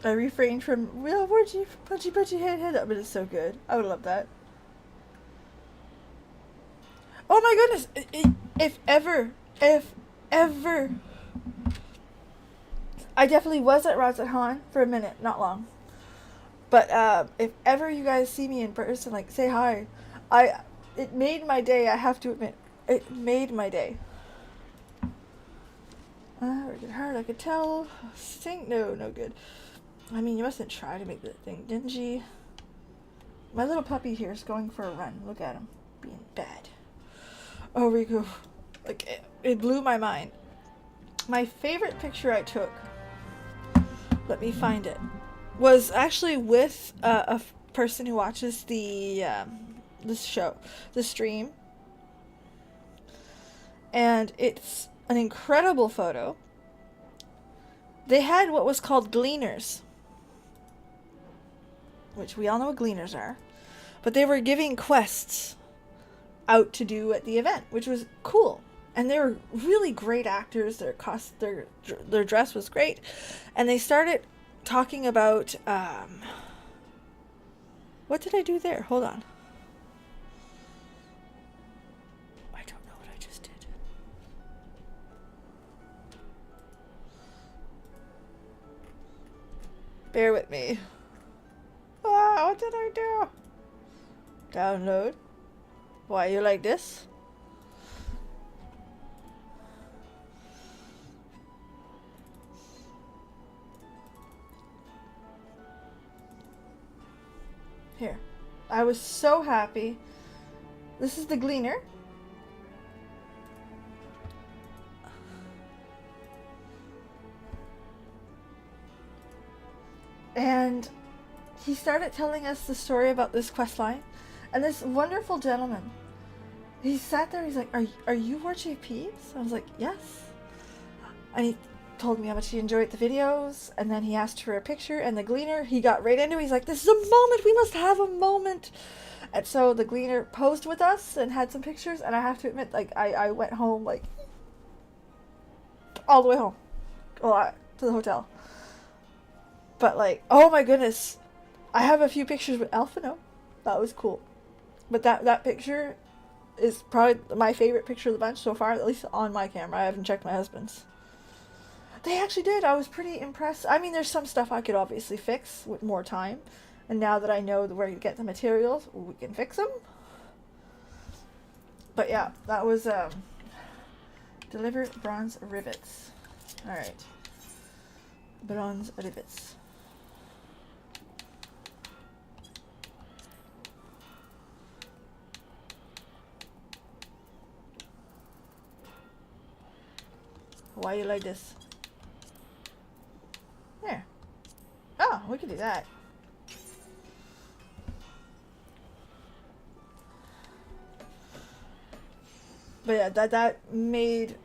I refrained from, well, Warchief, punchy, head up, but it's so good. I would love that. Oh my goodness! If ever, I definitely was at Razathan for a minute, not long. But if ever you guys see me in person, like, say hi. It made my day, I have to admit. It made my day. Working hard, I could tell. Stink? No good. I mean, you mustn't try to make the thing dingy. My little puppy here is going for a run. Look at him. Being bad. Oh, Riku. Like, it blew my mind. My favorite picture I took, let me find it, was actually with a person who watches the stream. And it's an incredible photo. They had what was called gleaners, which we all know what gleaners are, but they were giving quests out to do at the event, which was cool. And they were really great actors. Their dress was great, and they started talking about what did I do there? Hold on. I don't know what I just did. Bear with me. Ah, what did I do? Download. Why you like this? Here. I was so happy. This is the Gleaner. And he started telling us the story about this quest line. And this wonderful gentleman, he sat there, he's like, are you Warchief Peebs? I was like, yes. And he told me how much he enjoyed the videos, and then he asked for a picture, and the Gleaner, he got right into it. He's like, this is a moment, we must have a moment. And so the Gleaner posed with us and had some pictures, and I have to admit, like, I went home, like, all the way home. Well, to the hotel. But, like, oh my goodness. I have a few pictures with Alphino. That was cool. But that picture is probably my favorite picture of the bunch so far, at least on my camera. I haven't checked my husband's. They actually did. I was pretty impressed. I mean, there's some stuff I could obviously fix with more time. And now that I know where to get the materials, we can fix them. But yeah, that was deliver bronze rivets. Alright. Bronze rivets. Why you like this? There. Oh, we can do that. But yeah, that made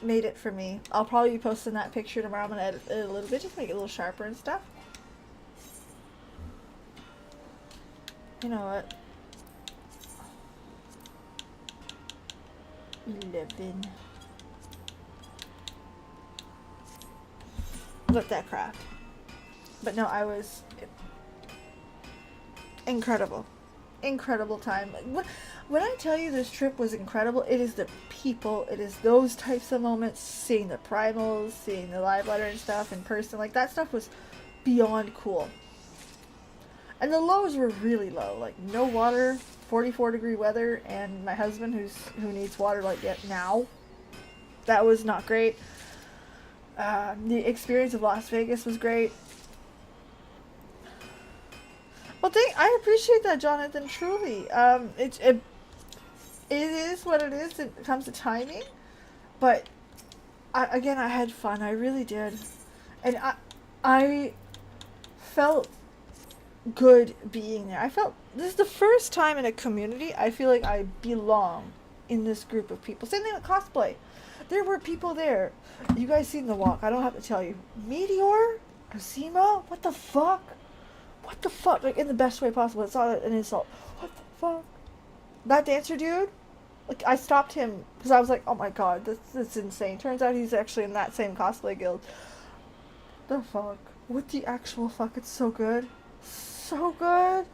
it for me. I'll probably be posting that picture tomorrow. I'm gonna edit it a little bit, just make it a little sharper and stuff. You know what? 11. Let that craft. But no, I was incredible. Incredible time. When I tell you this trip was incredible, it is the people, it is those types of moments, seeing the primals, seeing the live letter and stuff in person, like that stuff was beyond cool. And the lows were really low, like no water, 44-degree weather, and my husband who needs water like now. That was not great. The experience of Las Vegas was great. Well, I appreciate that, Jonathan, truly. It is what it is. It comes to timing. But, I had fun. I really did. And I felt good being there. I felt, this is the first time in a community I feel like I belong in this group of people. Same thing with cosplay. There were people there. You guys seen the walk. I don't have to tell you. Meteor? Cosima? What the fuck? What the fuck? Like, in the best way possible. It's not an insult. What the fuck? That dancer dude? Like, I stopped him because I was like, oh my god, this is insane. Turns out he's actually in that same cosplay guild. The fuck? What the actual fuck? It's so good. So good.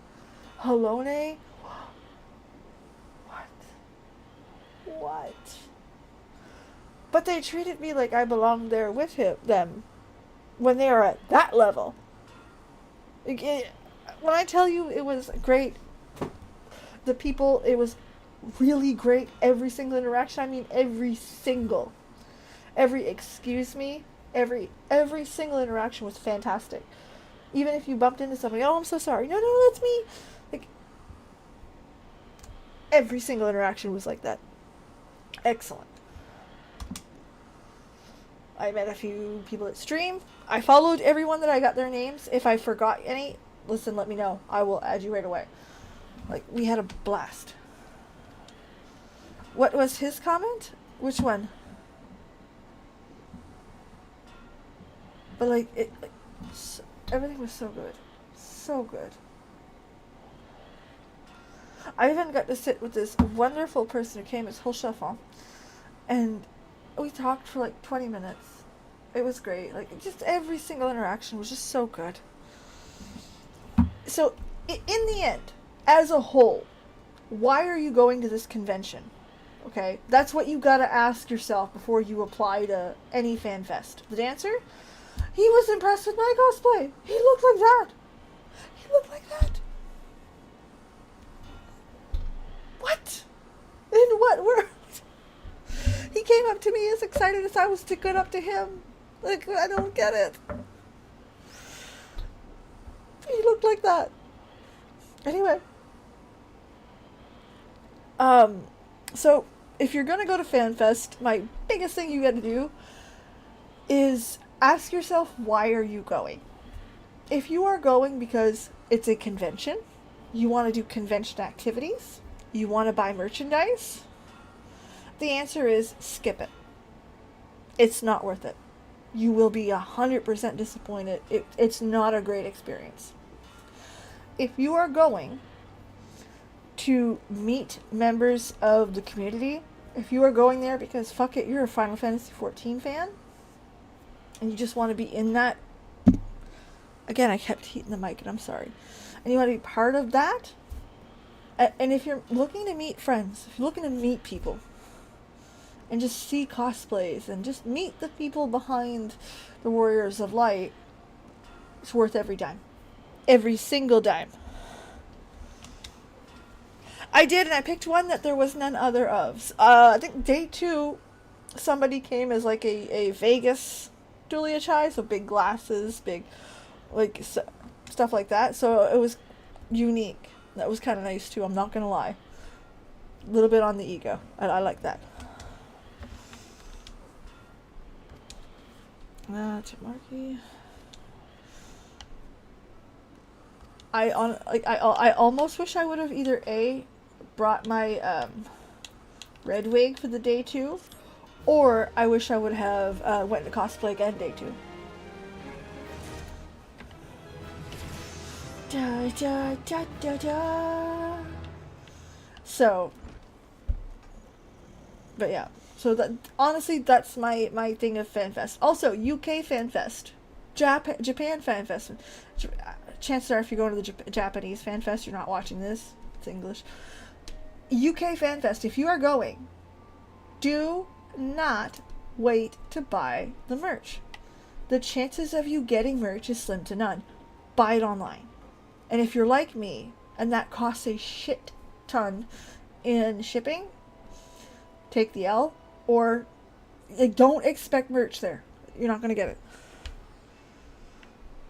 Halone? What? What? But they treated me like I belonged there with them when they are at that level. When I tell you it was great, the people, it was really great. Every single interaction, I mean every excuse me, every single interaction was fantastic. Even if you bumped into somebody, oh, I'm so sorry. No, that's me. Like, every single interaction was like that. Excellent. I met a few people at stream. I followed everyone that I got their names. If I forgot any, listen, let me know. I will add you right away. Like, we had a blast. What was his comment? Which one? But like, everything was so good. So good. I even got to sit with this wonderful person who came as Holchefon. And we talked for like 20 minutes. It was great. Like, just every single interaction was just so good. So, in the end, as a whole, why are you going to this convention? Okay? That's what you gotta ask yourself before you apply to any FanFest. The dancer? He was impressed with my cosplay. He looked like that. He looked like that. What? In what world? He came up to me as excited as I was to get up to him. Like, I don't get it. He looked like that. Anyway. So if you're gonna go to FanFest, my biggest thing you gotta do is ask yourself, why are you going? If you are going because it's a convention, you want to do convention activities, you want to buy merchandise, the answer is skip it. It's not worth it. You will be 100% disappointed. It's not a great experience. If you are going to meet members of the community, if you are going there because fuck it, you're a Final Fantasy XIV fan, and you just want to be in that. Again, I kept heating the mic, and I'm sorry. And you want to be part of that. And if you're looking to meet friends, if you're looking to meet people, and just see cosplays, and just meet the people behind the Warriors of Light, it's worth every dime. Every single dime. I did, and I picked one that there was none other of. I think day 2, somebody came as like a Vegas Julia Chai, so big glasses, big, like, stuff like that. So it was unique. That was kind of nice too, I'm not gonna lie. A little bit on the ego. I like that. Chip Markey. I almost wish I would have either A, brought my red wig for the day 2, or I wish I would have went to cosplay again day 2. Da, da, da, da, da. So, but yeah. So that, honestly, that's my thing of FanFest. Also, UK FanFest, Japan FanFest. Chances are, if you're going to the Japanese FanFest, you're not watching this. It's English. UK FanFest, if you are going, do not wait to buy the merch. The chances of you getting merch is slim to none. Buy it online. And if you're like me, and that costs a shit ton in shipping, take the L, or like, don't expect merch there. You're not going to get it.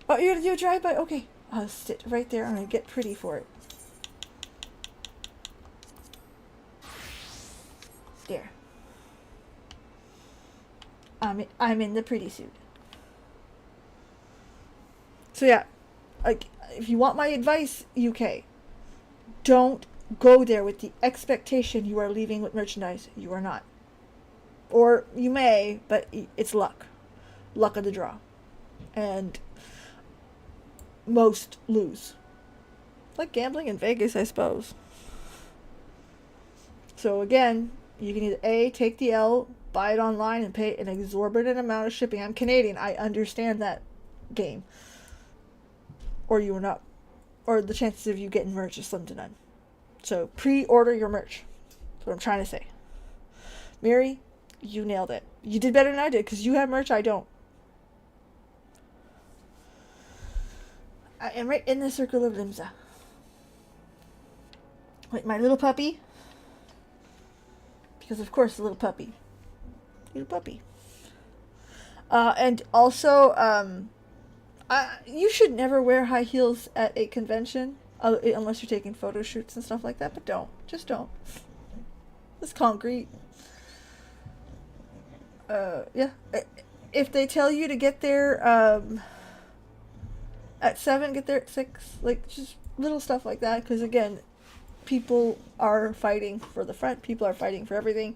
Oh, you're going to do a drive-by? Okay. I'll sit right there and I'll get pretty for it. There. I'm in the pretty suit. So yeah, like, if you want my advice, UK, don't go there with the expectation you are leaving with merchandise. You are not. Or you may, but it's luck. Luck of the draw. And most lose. Like gambling in Vegas, I suppose. So again, you can either A, take the L, buy it online, and pay an exorbitant amount of shipping. I'm Canadian. I understand that game. Or you are not. Or the chances of you getting merch is slim to none. So pre-order your merch. That's what I'm trying to say. Mary, you nailed it. You did better than I did, because you have merch, I don't. I am right in the circle of Limsa. Like my little puppy. Because of course, the little puppy. Little puppy. And also, you should never wear high heels at a convention. Unless you're taking photo shoots and stuff like that. But don't. Just don't. It's concrete. Yeah. If they tell you to get there, at 7, get there at 6. Like, just little stuff like that. Because, again, people are fighting for the front. People are fighting for everything.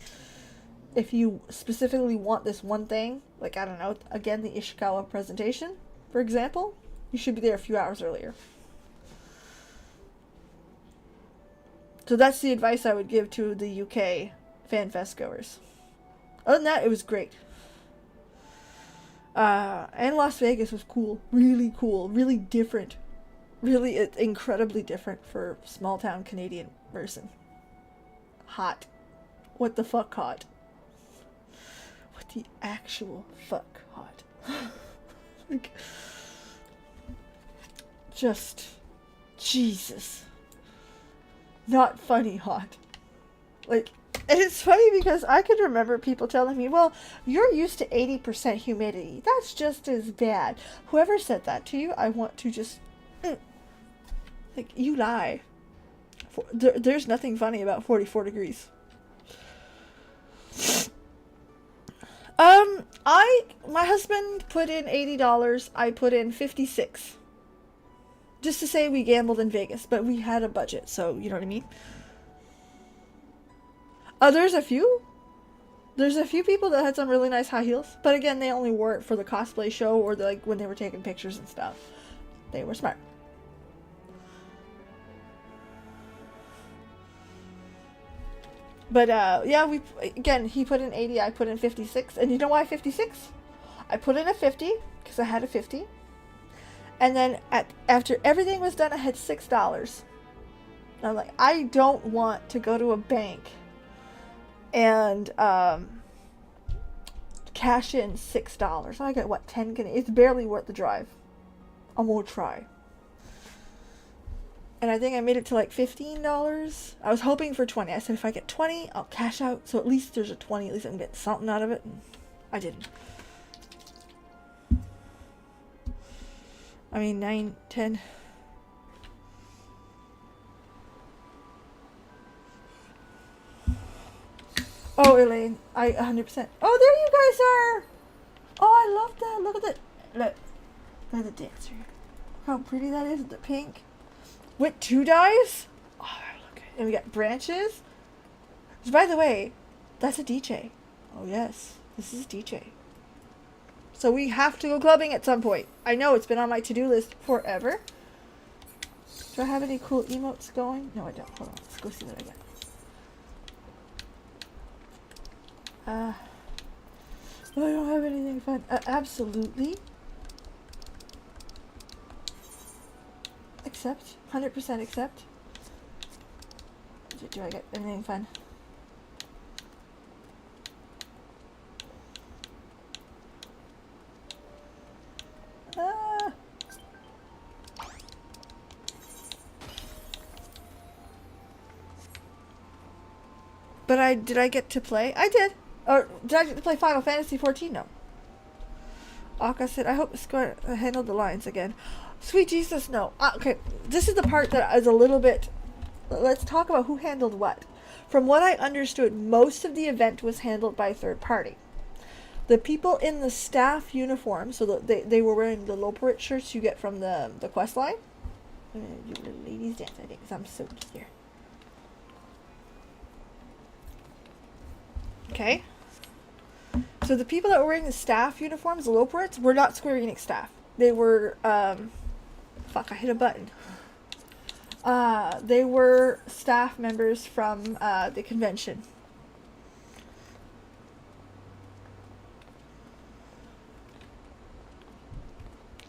If you specifically want this one thing, like, I don't know, again, the Ishikawa presentation, for example, you should be there a few hours earlier. So that's the advice I would give to the UK FanFest goers. Other than that, it was great. And Las Vegas was cool. Really cool. Really different. Really incredibly different for a small town Canadian person. Hot. What the fuck hot? What the actual fuck hot? Like, just, Jesus. Not funny hot. Like, and it's funny because I could remember people telling me, well, you're used to 80% humidity. That's just as bad. Whoever said that to you, I want to just Like, you lie. There's nothing funny about 44 degrees. My husband put in $80. I put in 56. Just to say we gambled in Vegas, but we had a budget, so you know what I mean? There's a few people that had some really nice high heels, but again, they only wore it for the cosplay show or like when they were taking pictures and stuff. They were smart. But yeah, he put in 80, I put in 56, and you know why 56? I put in a 50 because I had a 50, and then after everything was done, I had $6. And I'm like, I don't want to go to a bank and cash in $6. I got what, 10 Canadian? It's barely worth the drive. I'm gonna try. And I think I made it to like $15. I was hoping for 20. I said if I get 20, I'll cash out. So at least there's a 20. At least I can get something out of it. And I didn't. I mean, 9, 10. Oh, Elaine, I 100%. Oh, there you guys are. Oh, I love that. Look at that. Look. Look at the dancer. Look how pretty that is with the pink. With 2 dies? Oh, look good. And we got branches. Which, by the way, that's a DJ. Oh, yes. This is a DJ. So we have to go clubbing at some point. I know it's been on my to-do list forever. Do I have any cool emotes going? No, I don't. Hold on. Let's go see what I got. I don't have anything fun. Absolutely. Accept. 100% accept. Do I get anything fun? But did I get to play? I did. Or did I get to play Final Fantasy 14? No. Akka said, I hope the score handled the lines again. Sweet Jesus, no. Okay, this is the part that is a little bit... Let's talk about who handled what. From what I understood, most of the event was handled by a third party. The people in the staff uniform, so they were wearing the Loporit shirts you get from the quest line. I'm going to do a little ladies dance, I think, because I'm so here. Okay. So the people that were wearing the staff uniforms, the Loporits, were not Square Enix staff. They were, fuck, I hit a button. They were staff members from, the convention.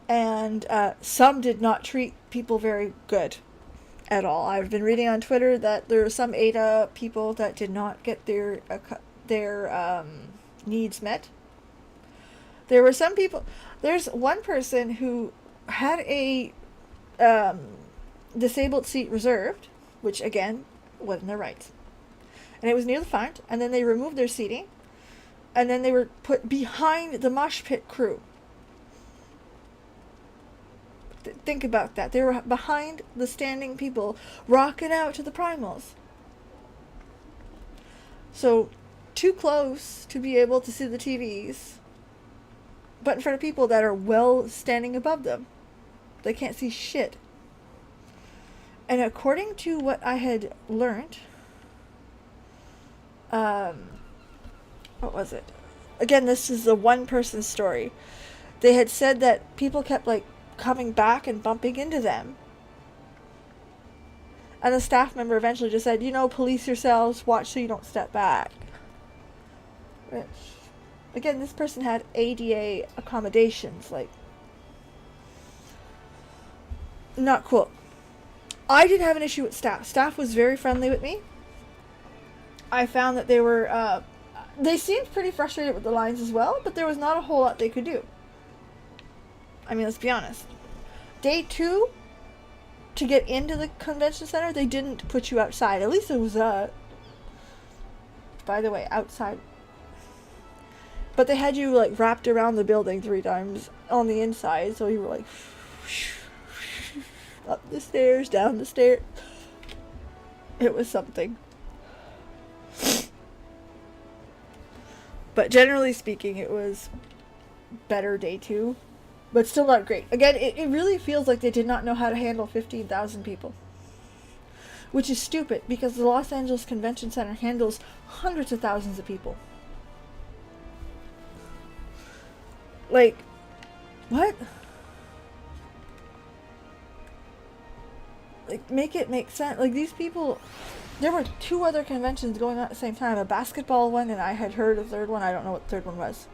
And, some did not treat people very good at all. I've been reading on Twitter that there were some ADA people that did not get their needs met. There were some people... There's one person who had a disabled seat reserved, which again wasn't their rights, and it was near the front, and then they removed their seating, and then they were put behind the mosh pit crew. Think about that. They were behind the standing people rocking out to the primals. So too close to be able to see the TVs, but in front of people that are well standing above them. They can't see shit. And according to what I had learned, what was it? Again, this is a one-person story. They had said that people kept, like, coming back and bumping into them. And the staff member eventually just said, police yourselves, watch so you don't step back. Which, again, this person had ADA accommodations, like, not cool. I didn't have an issue with staff. Staff was very friendly with me. I found that they were, they seemed pretty frustrated with the lines as well, but there was not a whole lot they could do. I mean, let's be honest. Day 2, to get into the convention center, they didn't put you outside. At least it was, by the way, outside. But they had you, like, wrapped around the building 3 times on the inside, so you were like... Up the stairs, down the stairs. It was something. But generally speaking, it was better day 2. But still not great. Again, it really feels like they did not know how to handle 15,000 people. Which is stupid, because the Los Angeles Convention Center handles hundreds of thousands of people. Like, what? Like, make it make sense. Like, these people... There were 2 other conventions going on at the same time. A basketball one, and I had heard a third one. I don't know what the third one was.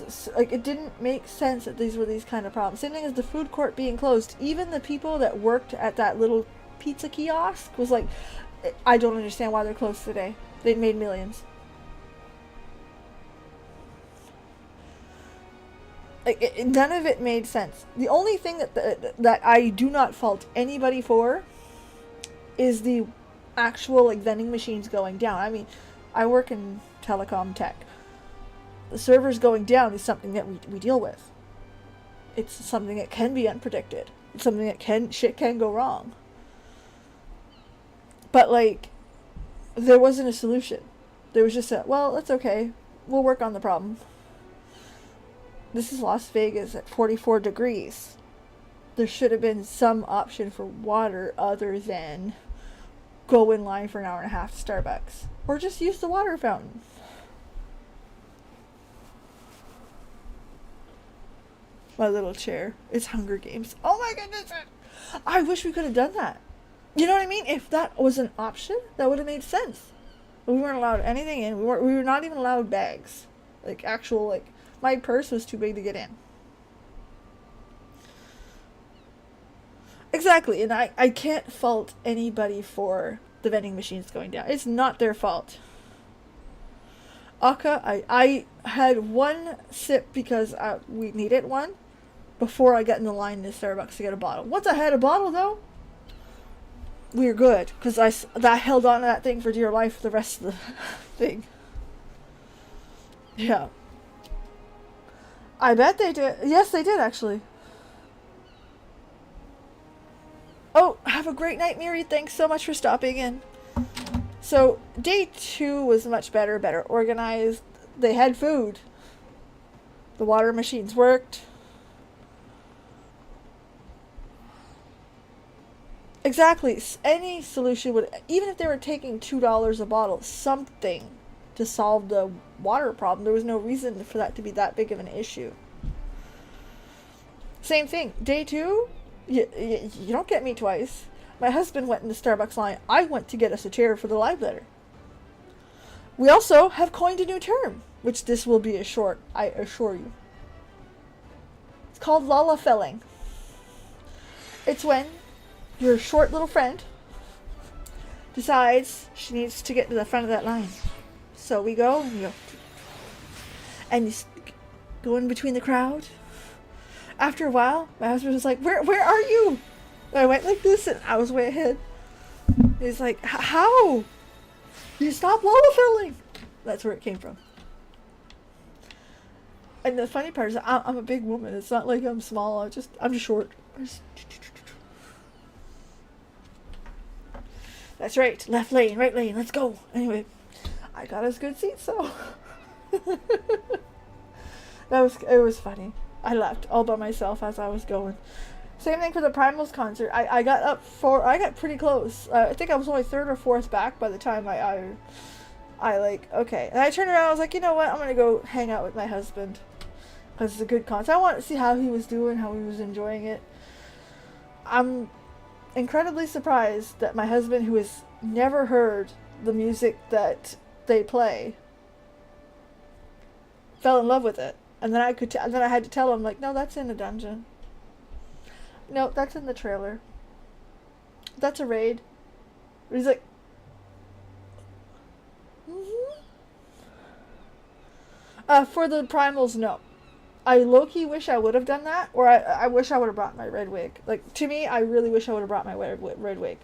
So, like, it didn't make sense that these were these kind of problems. Same thing as the food court being closed. Even the people that worked at that little pizza kiosk was like, I don't understand why they're closed today. They'd made millions. Like, none of it made sense. The only thing that I do not fault anybody for is the actual, like, vending machines going down. I mean, I work in telecom tech. The servers going down is something that we deal with. It's something that can be unpredicted. It's something that shit can go wrong. But, like, there wasn't a solution. There was just well, that's okay. We'll work on the problem. This is Las Vegas at 44 degrees. There should have been some option for water other than go in line for an hour and a half to Starbucks. Or just use the water fountain. My little chair. It's Hunger Games. Oh my goodness! I wish we could have done that. You know what I mean? If that was an option, that would have made sense. But we weren't allowed anything in. We were not even allowed bags. Like, actual, like... My purse was too big to get in. Exactly, and I can't fault anybody for the vending machines going down. It's not their fault. Aka, I had one sip because we needed one before I got in the line in Starbucks to get a bottle. Once I had a bottle, though, we were good, because I held on to that thing for dear life for the rest of the thing. Yeah. I bet they did. Yes, they did, actually. Oh, have a great night, Miri. Thanks so much for stopping in. So, day 2 was much better organized. They had food. The water machines worked. Exactly. Any solution would, even if they were taking $2 a bottle, something to solve the water problem. There was no reason for that to be that big of an issue. Same thing. Day 2, you don't get me twice. My husband went in the Starbucks line. I went to get us a chair for the live letter. We also have coined a new term, which this will be a short, I assure you. It's called lullafelling. It's when your short little friend decides she needs to get to the front of that line. So we go, and you go in between the crowd. After a while, my husband was like, where are you? And I went like this, and I was way ahead. He's like, how? You stop lullafelling. That's where it came from. And the funny part is, I'm a big woman. It's not like I'm small. I'm just short. That's right. Left lane, right lane. Let's go. Anyway, I got us good seats, so it was funny. I laughed all by myself as I was going. Same thing for the Primals concert. I got pretty close. I think I was only 3rd or 4th back by the time I like, okay. And I turned around, I was like, you know what? I'm going to go hang out with my husband. Because it's a good concert. I want to see how he was doing, how he was enjoying it. I'm incredibly surprised that my husband, who has never heard the music that they play, fell in love with it. And then I had to tell him, like, no, that's in a dungeon. No, that's in the trailer. That's a raid. But he's like, for the primals, no. I low-key wish I would have done that, or I wish I would have brought my red wig. Like, to me, I really wish I would have brought my red wig.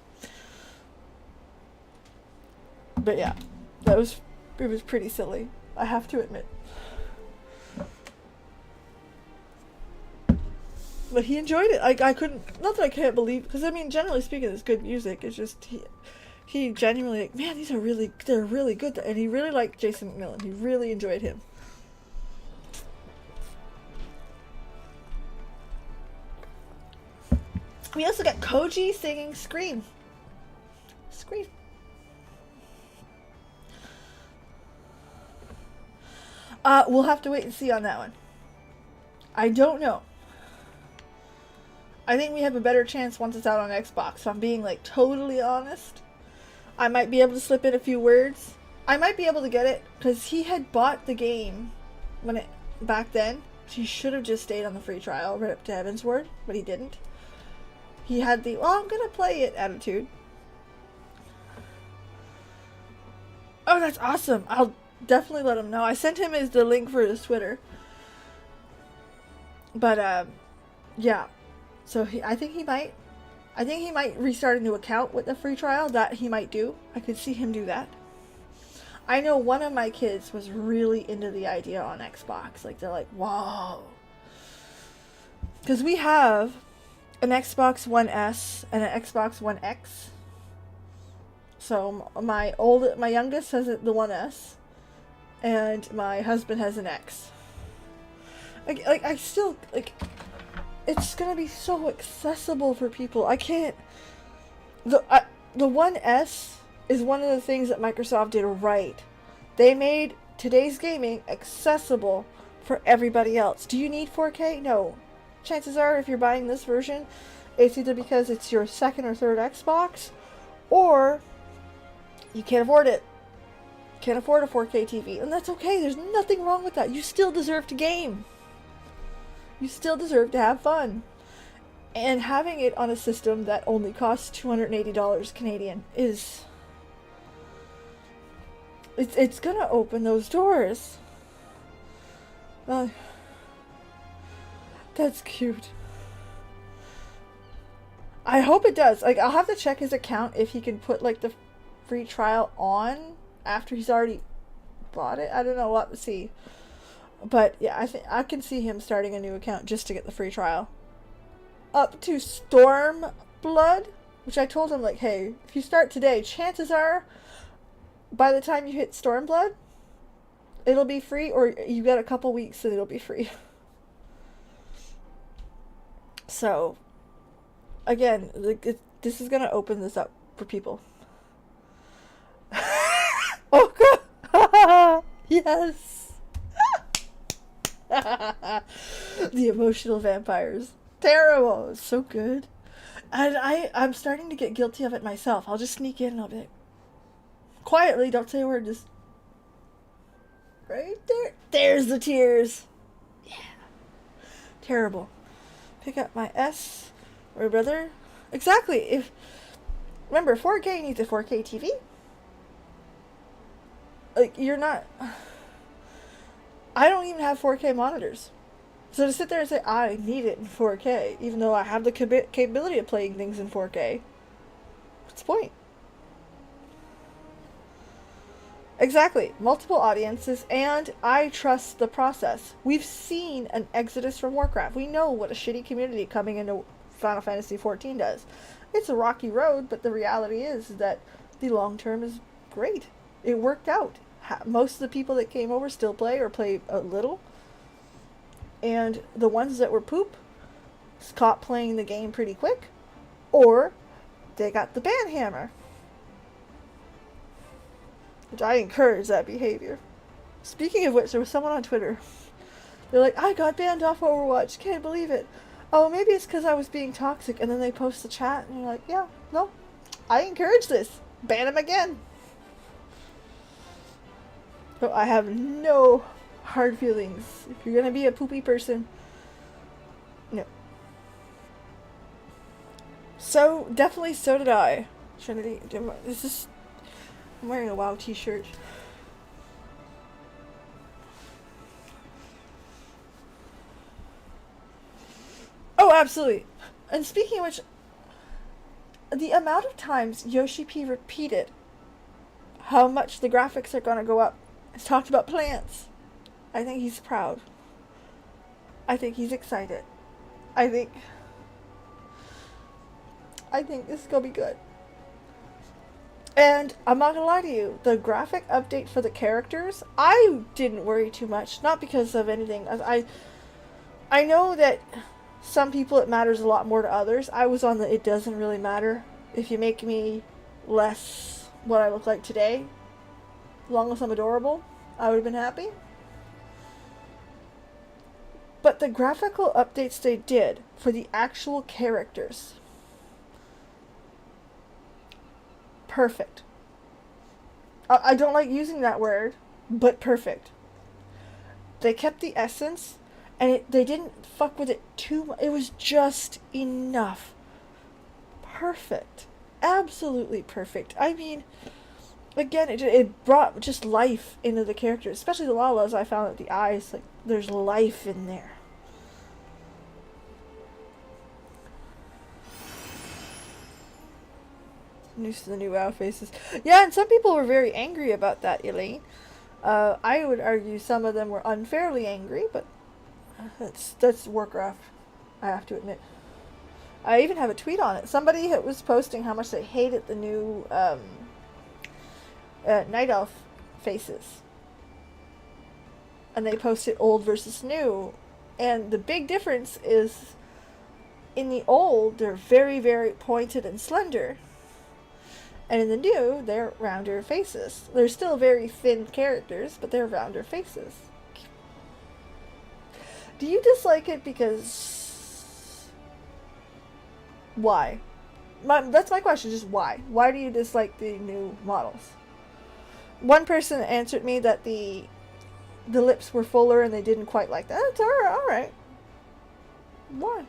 But yeah, it was pretty silly, I have to admit. But he enjoyed it. I couldn't, not that I can't believe, because I mean, generally speaking, it's good music. It's just, he genuinely, like, man, they're really good. And he really liked Jason McMillan. He really enjoyed him. We also got Koji singing Scream. Scream. We'll have to wait and see on that one. I don't know. I think we have a better chance once it's out on Xbox. If I'm being, like, totally honest. I might be able to slip in a few words. I might be able to get it, because he had bought the game back then. He should have just stayed on the free trial right up to Heaven's Word, but he didn't. He had the, well, I'm gonna play it attitude. Oh, that's awesome. I'll definitely let him know. I sent him the link for his Twitter. But, yeah. So I think he might restart a new account with the free trial. That he might do. I could see him do that. I know one of my kids was really into the idea on Xbox. Like, they're like, whoa. Because we have an Xbox One S and an Xbox One X. So my youngest has the One S, and my husband has an X. I still, like, it's gonna be so accessible for people. I can't. The One S is one of the things that Microsoft did right. They made today's gaming accessible for everybody else. Do you need 4K? No. Chances are, if you're buying this version, it's either because it's your second or third Xbox, or you can't afford it. Can't afford a 4K TV. And that's okay. There's nothing wrong with that. You still deserve to game. You still deserve to have fun. And having it on a system that only costs $280 Canadian is... It's gonna open those doors. That's cute. I hope it does. Like, I'll have to check his account if he can put, like, the free trial on after he's already bought it. I don't know. We'll have to see. But, yeah, I think I can see him starting a new account just to get the free trial. Up to Stormblood, which I told him, like, hey, if you start today, chances are, by the time you hit Stormblood, it'll be free, or you got a couple weeks and it'll be free. So, again, this is going to open this up for people. Oh, God. Yes. The emotional vampires. Terrible. It's so good. And I'm starting to get guilty of it myself. I'll just sneak in and I'll be like, quietly, don't say a word, just right there. There's the tears. Yeah. Terrible. Pick up my S or brother. Exactly. Remember, 4K needs a 4K TV. Like, you're not... I don't even have 4K monitors. So to sit there and say, I need it in 4K, even though I have the capability of playing things in 4K, what's the point? Exactly. Multiple audiences, and I trust the process. We've seen an exodus from Warcraft. We know what a shitty community coming into Final Fantasy XIV does. It's a rocky road, but the reality is that the long term is great. It worked out. Most of the people that came over still play or play a little. And the ones that were poop stopped playing the game pretty quick, or they got the ban hammer. Which I encourage that behavior. Speaking of which, there was someone on Twitter. They're like, I got banned off Overwatch. Can't believe it. Oh, maybe it's because I was being toxic. And then they post the chat, and you're like, yeah, no, I encourage this. Ban him again. So I have no hard feelings. If you're gonna be a poopy person, no. So definitely, so did I. Trinity, I'm wearing a WoW t-shirt. Oh, absolutely. And speaking of which, the amount of times Yoshi P repeated how much the graphics are gonna go up. He's talked about plants. I think he's proud. I think he's excited. I think this is gonna be good. And I'm not gonna lie to you, the graphic update for the characters, I didn't worry too much. Not because of anything. I know that some people it matters a lot more to others. I was on the it doesn't really matter. If you make me less what I look like today, as long as I'm adorable, I would have been happy. But the graphical updates they did for the actual characters, perfect. I don't like using that word, but perfect. They kept the essence, and they didn't fuck with it too much. It was just enough. Perfect. Absolutely perfect. I mean, again, it brought just life into the characters, especially the Lalas. I found that the eyes, like, there's life in there. News to the new WoW faces. Yeah, and some people were very angry about that, Elaine. I would argue some of them were unfairly angry, but that's Warcraft, I have to admit. I even have a tweet on it. Somebody was posting how much they hated the new Night Elf faces. And they posted old versus new. And the big difference is, in the old, they're very, very pointed and slender. And in the new, they're rounder faces. They're still very thin characters, but they're rounder faces. Do you dislike it because... Why? That's my question, just why? Why do you dislike the new models? One person answered me that the lips were fuller and they didn't quite like that. That's alright. Why?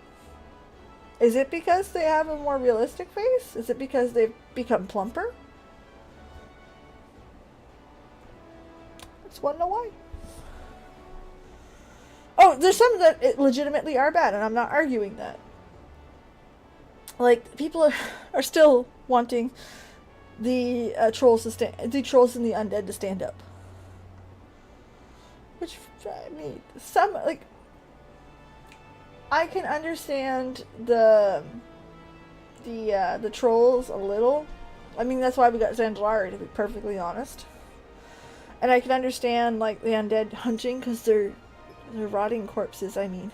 Is it because they have a more realistic face? Is it because they've become plumper? I just want to know why. Oh, there's some that legitimately are bad, and I'm not arguing that. Like, people are still wanting the trolls and the undead to stand up. Which, I mean, some, like, I can understand the trolls a little. I mean, that's why we got Zandalari, to be perfectly honest. And I can understand, like, the undead hunting, because they're rotting corpses, I mean.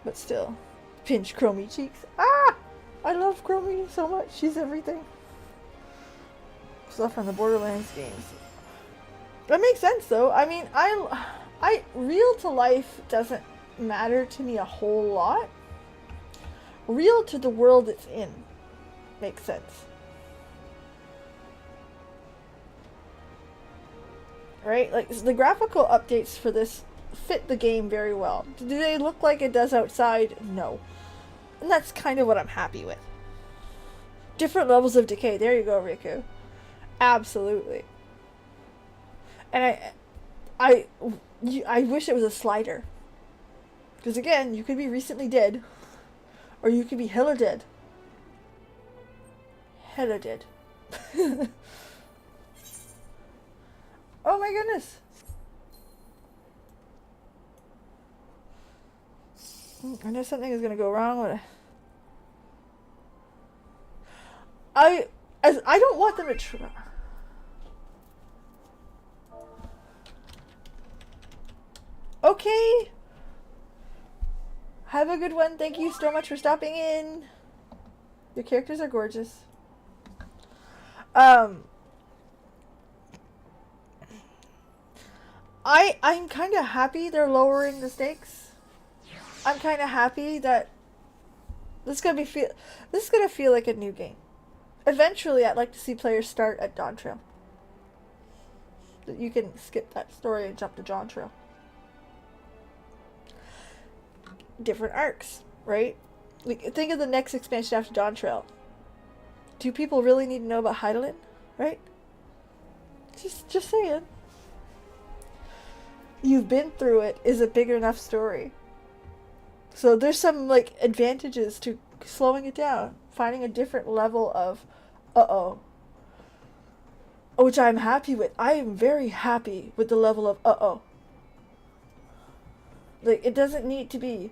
But still. Pinch Chromie cheeks. Ah! I love Chromie so much. She's everything. Stuff on the Borderlands games. That makes sense, though. I mean, real to life doesn't matter to me a whole lot. Real to the world it's in makes sense. Right? Like, the graphical updates for this fit the game very well. Do they look like it does outside? No. And that's kind of what I'm happy with. Different levels of decay. There you go, Riku. Absolutely. And I wish it was a slider. Because again, you could be recently dead. Or you could be hella dead. Hella dead. Oh my goodness. I know something is going to go wrong with it. I don't want them to try. Okay. Have a good one. Thank you so much for stopping in. Your characters are gorgeous. I'm kind of happy they're lowering the stakes. I'm kind of happy that this is gonna feel like a new game. Eventually, I'd like to see players start at Dawn Trail. That you can skip that story and jump to Dawn Trail. Different arcs, right? Like, think of the next expansion after Dawn Trail. Do people really need to know about Hydaelyn, right? Just saying. You've been through it is a big enough story. So there's some, like, advantages to slowing it down, finding a different level of which I'm happy with. I am very happy with the level of Like, it doesn't need to be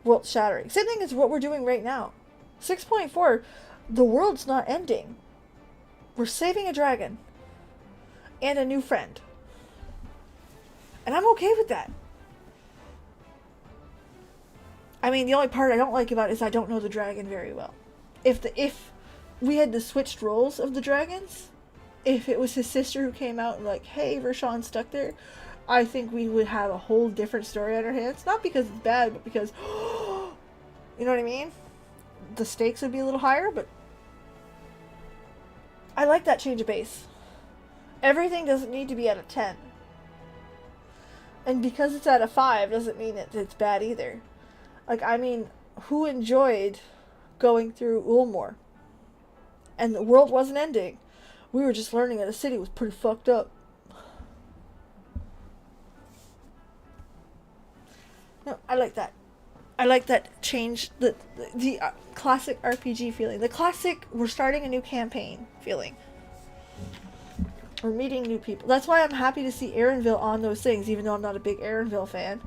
world shattering. Same thing as what we're doing right now. 6.4, the world's not ending. We're saving a dragon and a new friend. And I'm okay with that. I mean, the only part I don't like about it is I don't know the dragon very well. If we had the switched roles of the dragons, if it was his sister who came out and like, hey, Vershawn's stuck there, I think we would have a whole different story on our hands. Not because it's bad, but because, you know what I mean? The stakes would be a little higher, but I like that change of pace. Everything doesn't need to be at a 10. And because it's at a 5 doesn't mean that it's bad either. Like, I mean, who enjoyed going through Ulmore? And the world wasn't ending. We were just learning that the city was pretty fucked up. No, I like that. I like that change, the classic RPG feeling. The classic, we're starting a new campaign feeling. We're meeting new people. That's why I'm happy to see Aaronville on those things, even though I'm not a big Aaronville fan.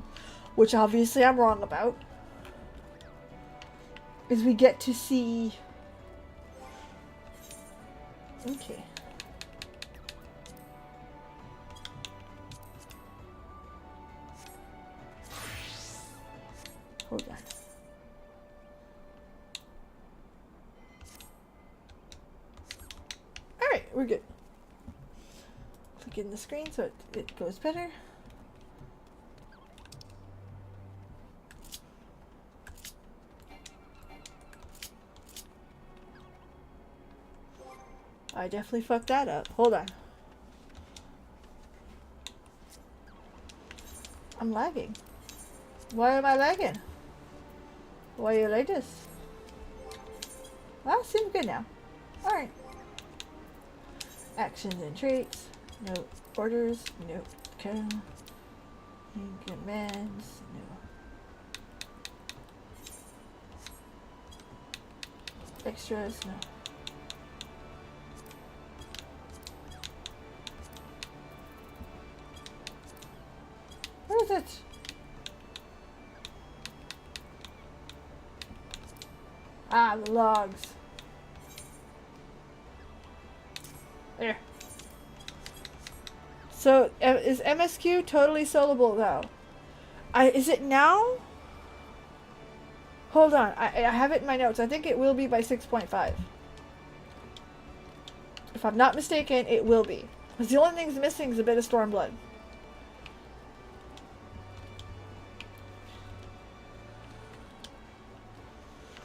Which obviously I'm wrong about. Is we get to see... Okay. Hold on. Alright, we're good. Click in the screen so it goes better. I definitely fucked that up. Hold on. I'm lagging. Why am I lagging? Why are you like this? Well, seems good now. Alright. Actions and traits. No orders. No commands. No. Extras. No. Where is it? Ah, the logs. There. So, is MSQ totally soloable though? Is it now? Hold on, I have it in my notes. I think it will be by 6.5. If I'm not mistaken, it will be. Because the only thing's missing is a bit of Stormblood.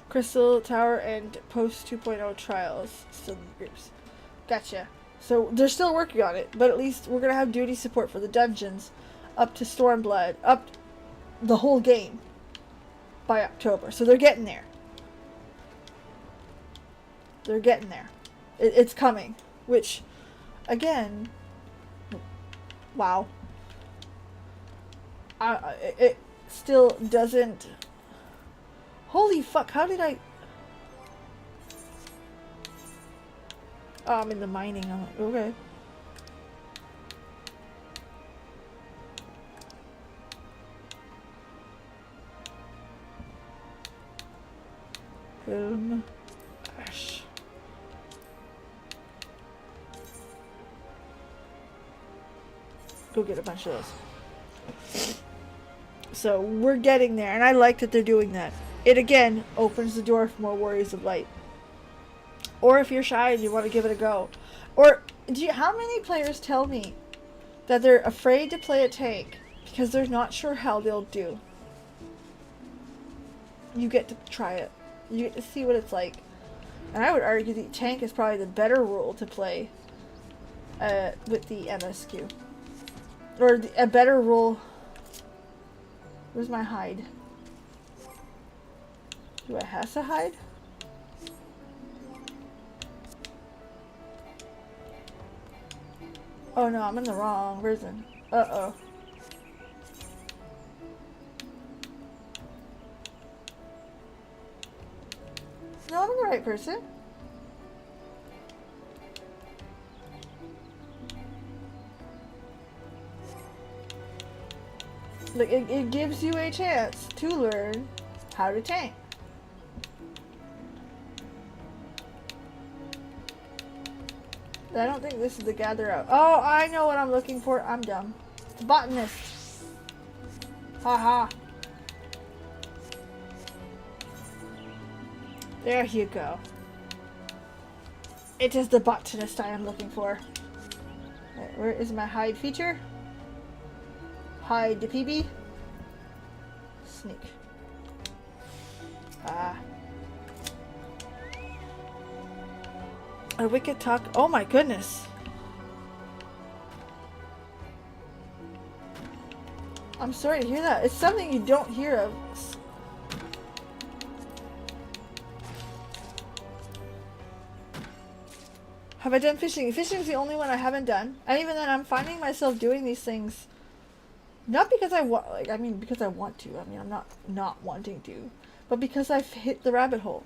Crystal Tower and Post 2.0 trials still in the groups. Gotcha. So they're still working on it, but at least we're gonna have duty support for the dungeons up to Stormblood, up the whole game by October. So they're getting there. They're getting there. It's coming. Which, again, wow. It still doesn't... Holy fuck, how did I... Oh, I'm in the mining. I'm like, okay. Boom. Ash. Go get a bunch of those. So, we're getting there, and I like that they're doing that. It again opens the door for more Warriors of Light. Or if you're shy and you want to give it a go. Or how many players tell me that they're afraid to play a tank because they're not sure how they'll do? You get to try it. You get to see what it's like. And I would argue the tank is probably the better role to play with the MSQ. Or a better role. Where's my hide? Do I have to hide? Oh no, I'm in the wrong version. Uh-oh. No, I'm the right person. Like, it gives you a chance to learn how to tank. I don't think this is the gather out. Oh, I know what I'm looking for. I'm dumb. It's a botanist. Haha. There you go. It is the botanist I am looking for. Right, where is my hide feature? Hide the PB. Sneak. Ah. A wicked talk. Oh my goodness. I'm sorry to hear that. It's something you don't hear of. Have I done fishing? Fishing is the only one I haven't done. And even then, I'm finding myself doing these things. Not because I want, like, I mean, because I want to. I mean, I'm not wanting to. But because I've hit the rabbit hole.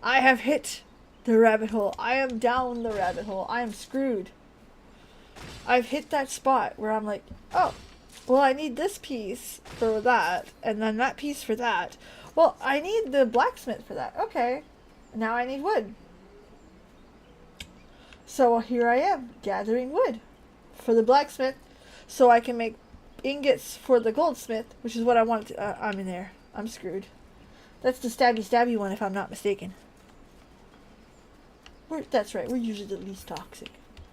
I have hit the rabbit hole. I am down the rabbit hole. I am screwed. I've hit that spot where I'm like, oh, well, I need this piece for that, and then that piece for that. Well, I need the blacksmith for that. Okay, now I need wood. So here I am, gathering wood for the blacksmith, so I can make ingots for the goldsmith, which is what I want. I'm in there. I'm screwed. That's the stabby one, if I'm not mistaken. That's right, we're usually the least toxic.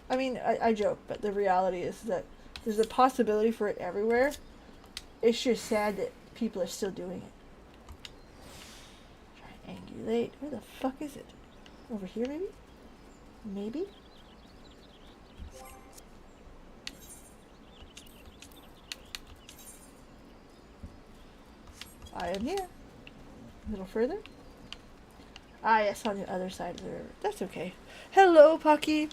I mean, I joke, but the reality is that there's a possibility for it everywhere. It's just sad that people are still doing it. Triangulate. Where the fuck is it? Over here, maybe? Maybe? I am here. A little further. Ah, yes, on the other side of the river. That's okay. Hello, Pucky.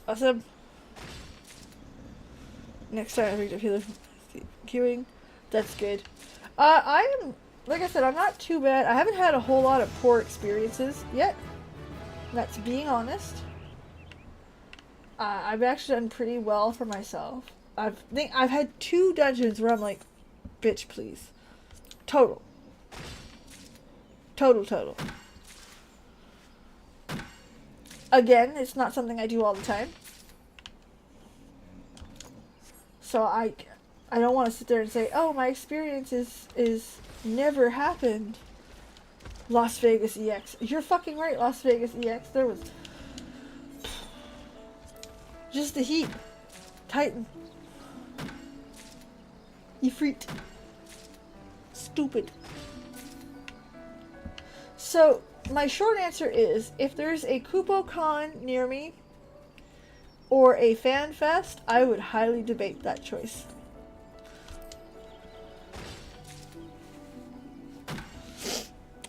Awesome. Next time I read a feeling queuing. That's good. I am, like I said, I'm not too bad. I haven't had a whole lot of poor experiences yet. That's being honest. I've actually done pretty well for myself. I've had 2 dungeons where I'm like, bitch, please. Total. Again, it's not something I do all the time. So I don't want to sit there and say, oh, my experience is never happened. Las Vegas EX. You're fucking right, Las Vegas EX. There was just the heat. Titan. Ifrit. Stupid. So, my short answer is, if there's a KupoCon near me, or a FanFest, I would highly debate that choice.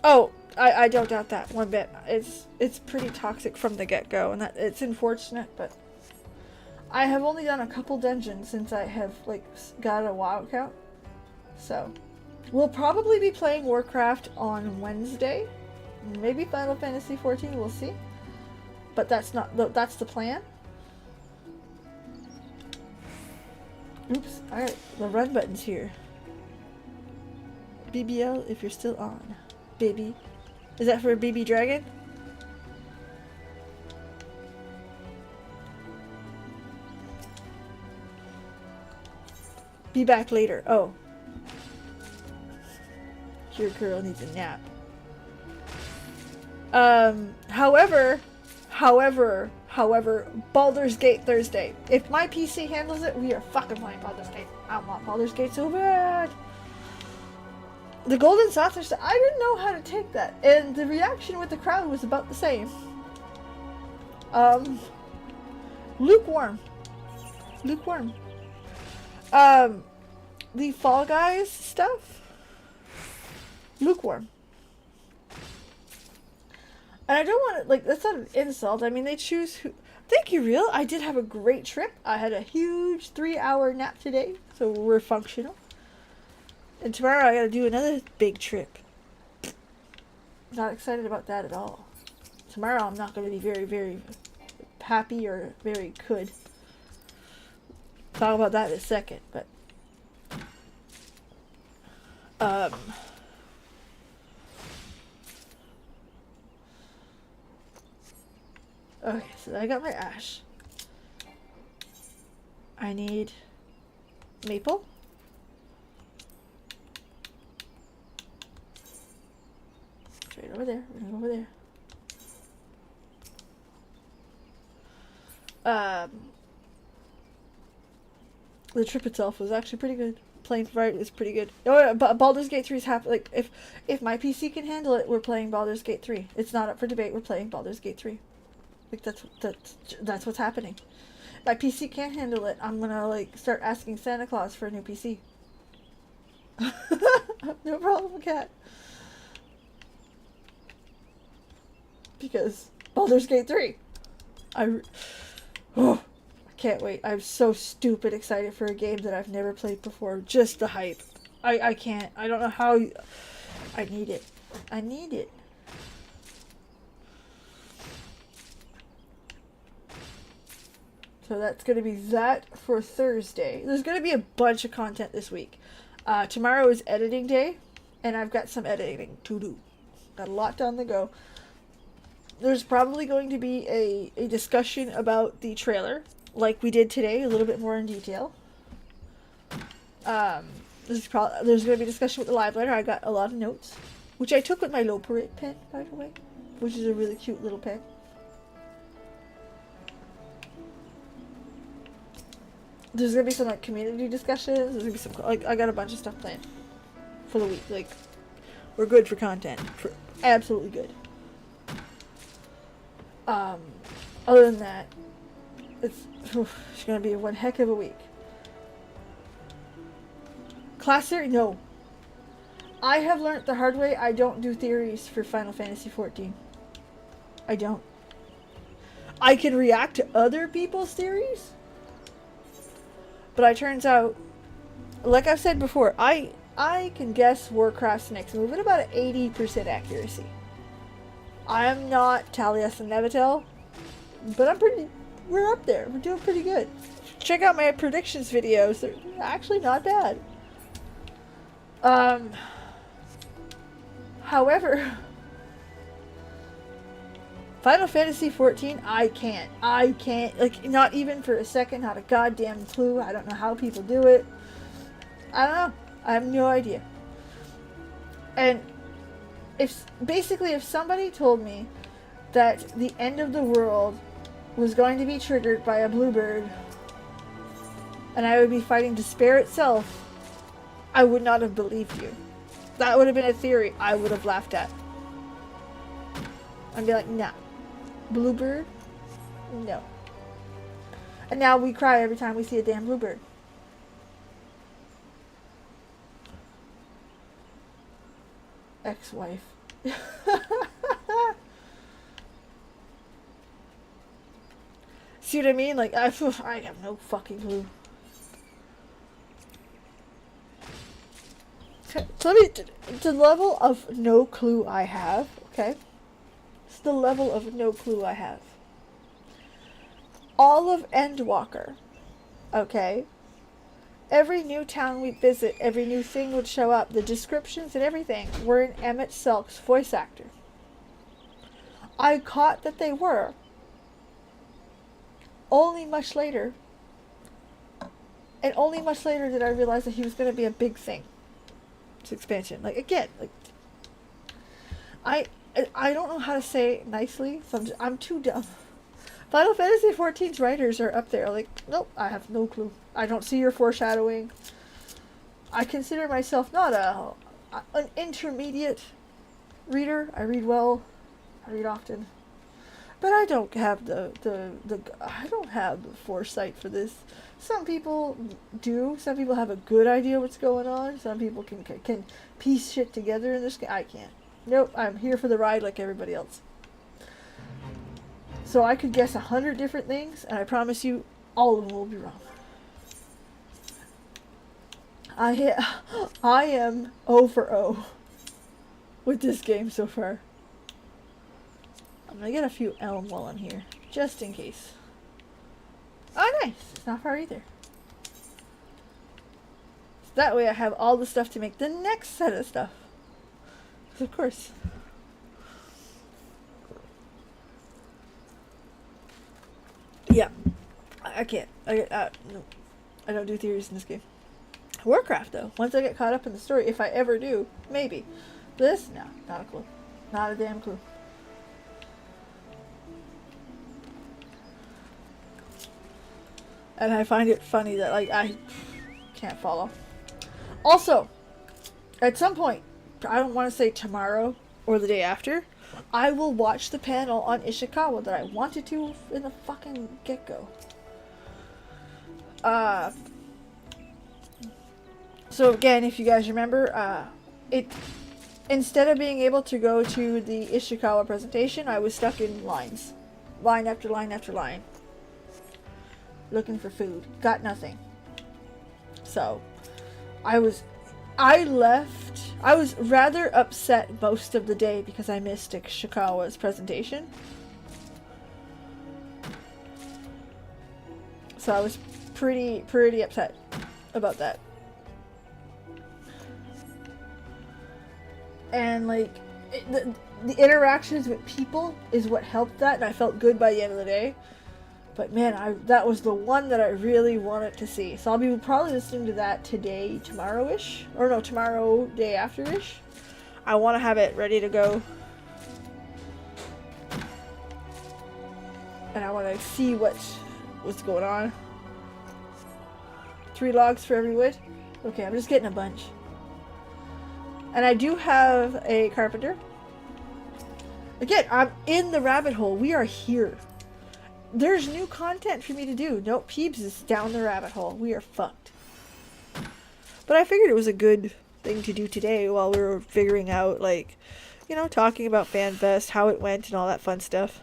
Oh, I don't doubt that one bit. It's pretty toxic from the get-go, and that it's unfortunate, but I have only done a couple dungeons since I have like got a WoW account. So, we'll probably be playing Warcraft on Wednesday. Maybe Final Fantasy 14, we'll see. But that's the plan. Oops, alright, the run button's here. BBL if you're still on. Baby. Is that for a BB Dragon? Be back later. Oh. Your girl needs a nap. However, Baldur's Gate Thursday. If my PC handles it, we are fucking playing Baldur's Gate. I want Baldur's Gate so bad. The Golden Saucer, I didn't know how to take that, and the reaction with the crowd was about the same. Lukewarm. The Fall Guys stuff, lukewarm. And I don't want to, like, that's not an insult. I mean, they choose who. Thank you, Real. I did have a great trip. I had a huge 3-hour nap today, so we're functional. And tomorrow I gotta do another big trip. Not excited about that at all. Tomorrow I'm not gonna be very, very happy or very could. Talk about that in a second, but okay, so I got my ash. I need maple. It's right over there. We're gonna go over there. The trip itself was actually pretty good. Playing right is pretty good. Oh yeah, but Baldur's Gate 3 is happy. Like if my PC can handle it, we're playing Baldur's Gate 3. It's not up for debate. We're playing Baldur's Gate 3. Like that's what's happening. My PC can't handle it. I'm gonna like start asking Santa Claus for a new PC. No problem, cat. Because Baldur's Gate 3. I can't wait. I'm so stupid excited for a game that I've never played before. Just the hype. I can't. I don't know how. I need it. I need it. So that's going to be that for Thursday. There's going to be a bunch of content this week. Tomorrow is editing day, and I've got some editing to do. Got a lot on the go. There's probably going to be a discussion about the trailer, like we did today, a little bit more in detail. There's going to be a discussion with the live letter. I got a lot of notes, which I took with my Loperit pen, by the way, which is a really cute little pen. There's going to be some like community discussions. There's going to be some, like, I got a bunch of stuff planned for the week. Like, we're good for content. Absolutely good. Other than that, it's going to be one heck of a week. Class theory? No. I have learned the hard way. I don't do theories for Final Fantasy XIV. I don't. I can react to other people's theories, but it turns out, like I've said before, I can guess Warcraft's next move at about an 80% accuracy. I am not Taliesin Nevatel, but we're up there. We're doing pretty good. Check out my predictions videos. They're actually not bad. However, Final Fantasy XIV, I can't, like, not even for a second, not a goddamn clue. I don't know how people do it. I don't know. I have no idea. And if somebody told me that the end of the world was going to be triggered by a bluebird and I would be fighting despair itself, I would not have believed you. That would have been a theory I would have laughed at. I'd be like, nah. Bluebird? No. And now we cry every time we see a damn bluebird. Ex-wife. See what I mean? Like, I have no fucking clue. Okay, so let me, the level of no clue I have, okay? It's the level of no clue I have. All of Endwalker, okay? Every new town we visit, every new thing would show up. The descriptions and everything were in Emmett Selk's voice actor. I caught that they were. Only much later. And only much later did I realize that he was going to be a big thing. It's expansion. Like, again, like, I don't know how to say it nicely, so I'm too dumb. Final Fantasy XIV's writers are up there. Like, nope, I have no clue. I don't see your foreshadowing. I consider myself not an intermediate reader. I read well. I read often. But I don't have I don't have the foresight for this. Some people do. Some people have a good idea what's going on. Some people can piece shit together in this game. I can't. Nope, I'm here for the ride like everybody else. So I could guess 100 different things, and I promise you, all of them will be wrong. I am 0 for 0 with this game so far. I'm gonna get a few elm while I'm here. Just in case. Oh, nice. It's not far either. So that way I have all the stuff to make the next set of stuff. Of course. Yeah. I can't. No. I don't do theories in this game. Warcraft, though. Once I get caught up in the story, if I ever do, maybe. This? No. Not a clue. Not a damn clue. And I find it funny that, like, I can't follow. Also, at some point, I don't want to say tomorrow or the day after, I will watch the panel on Ishikawa that I wanted to in the fucking get-go. So again, if you guys remember, instead of being able to go to the Ishikawa presentation, I was stuck in lines. Line after line after line. Looking for food. Got nothing. So, I was rather upset most of the day because I missed Ishikawa's presentation. So I was pretty upset about that. And like the interactions with people is what helped that, and I felt good by the end of the day. But man, that was the one that I really wanted to see. So I'll be probably listening to that today, tomorrow-ish, or no, tomorrow, day after-ish. I want to have it ready to go, and I want to see what's going on. 3 logs for every wood. Okay, I'm just getting a bunch. And I do have a carpenter. Again, I'm in the rabbit hole. We are here. There's new content for me to do. Nope, Peebs is down the rabbit hole. We are fucked. But I figured it was a good thing to do today while we were figuring out, like, you know, talking about FanFest, how it went, and all that fun stuff.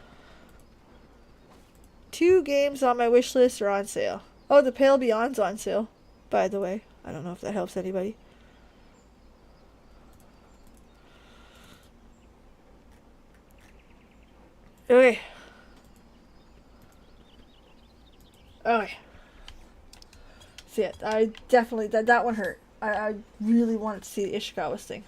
2 games on my wish list are on sale. Oh, the Pale Beyond's on sale, by the way. I don't know if that helps anybody. Okay. Okay. See it. I definitely that one hurt. I really wanted to see the Ishikawa's thing.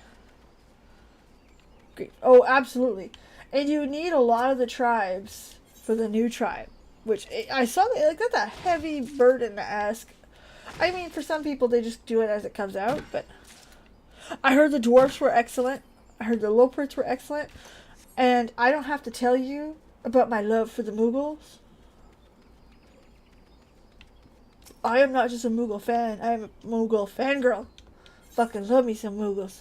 Great. Oh, absolutely. And you need a lot of the tribes for the new tribe, which I saw that like that's a heavy burden to ask. I mean, for some people they just do it as it comes out, but I heard the dwarfs were excellent. I heard the Loperts were excellent. And I don't have to tell you about my love for the Mughals. I am not just a Mughal fan. I am a Mughal fangirl. Fucking love me some Mughals.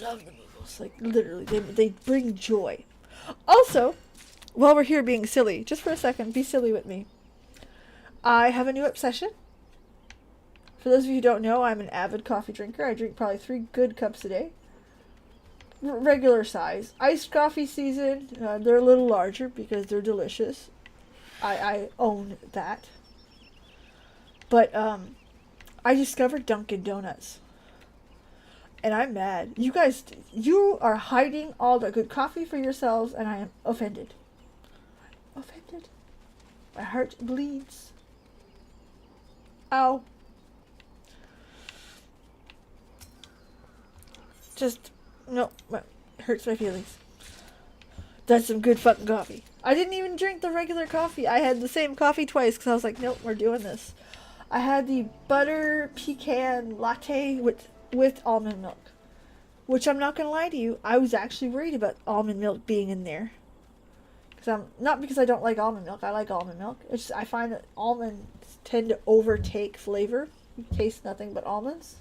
Love the Mughals. Like, literally. They bring joy. Also, while we're here being silly, just for a second, be silly with me. I have a new obsession. For those of you who don't know, I'm an avid coffee drinker. I drink probably 3 good cups a day. Regular size. Iced coffee season, they're a little larger because they're delicious. I own that. But I discovered Dunkin' Donuts. And I'm mad. You guys, you are hiding all the good coffee for yourselves, and I am offended. Offended. My heart bleeds. Ow. Just, no, it hurts my feelings. That's some good fucking coffee. I didn't even drink the regular coffee. I had the same coffee twice because I was like, nope, we're doing this. I had the butter pecan latte with almond milk. Which I'm not going to lie to you, I was actually worried about almond milk being in there. Not because I don't like almond milk. I like almond milk. It's just, I find that almonds tend to overtake flavor. You taste nothing but almonds.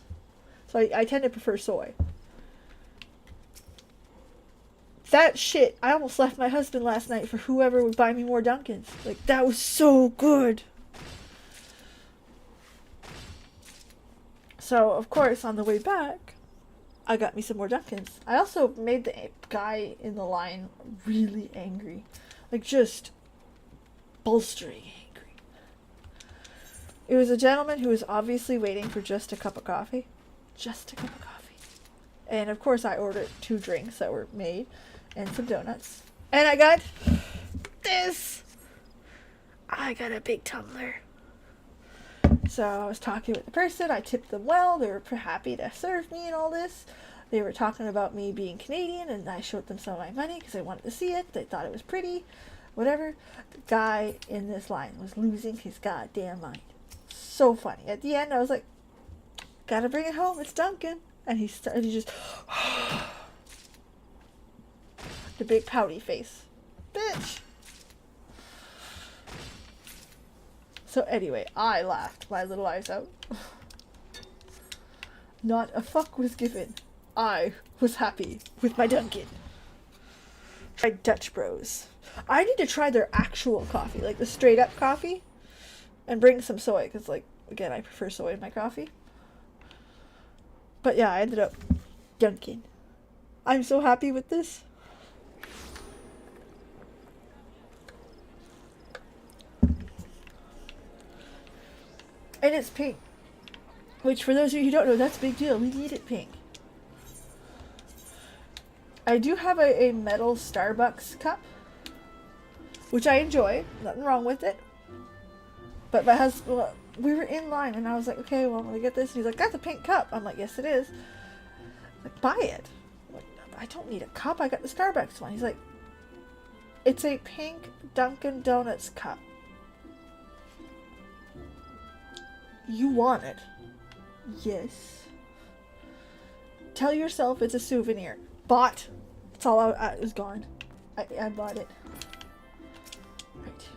So I tend to prefer soy. That shit, I almost left my husband last night for whoever would buy me more Dunkins. Like, that was so good. So, of course, on the way back, I got me some more Dunkins. I also made the guy in the line really angry. Like, just bolstering angry. It was a gentleman who was obviously waiting for just a cup of coffee. Just a cup of coffee. And, of course, I ordered 2 drinks that were made. And some donuts. And I got this. I got a big tumbler. So I was talking with the person. I tipped them well. They were happy to serve me and all this. They were talking about me being Canadian, and I showed them some of my money because I wanted to see it. They thought it was pretty. Whatever. The guy in this line was losing his goddamn mind. So funny. At the end, I was like, gotta bring it home. It's Duncan. And he just... the big pouty face. Bitch! So anyway, I laughed my little eyes out. Not a fuck was given. I was happy with my Dunkin'. Tried Dutch Bros. I need to try their actual coffee, like the straight up coffee, and bring some soy, because, like, again, I prefer soy in my coffee. But yeah, I ended up Dunkin'. I'm so happy with this. And it's pink. Which, for those of you who don't know, that's a big deal. We need it pink. I do have a metal Starbucks cup, which I enjoy. Nothing wrong with it. But my husband, we were in line, and I was like, okay, well, I'm going to get this. And he's like, that's a pink cup. I'm like, yes, it is. I'm like, buy it. I'm like, I don't need a cup. I got the Starbucks one. He's like, it's a pink Dunkin' Donuts cup. You want it? Yes. Tell yourself it's a souvenir. Bought. It's all out. It was gone. I bought it. Right.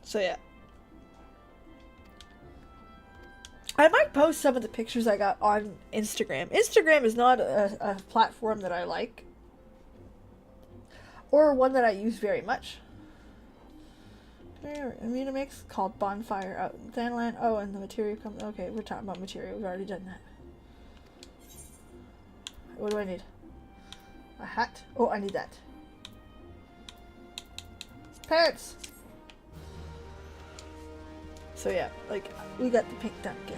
So yeah. I might post some of the pictures I got on Instagram. Instagram is not a platform that I like. Or one that I use very much. I mean, a mix called Bonfire out in Thailand. Oh, and the material comes. Okay, we're talking about material. We've already done that. What do I need? A hat? Oh, I need that. Pants! So yeah, like, we got the pink Dunkin'.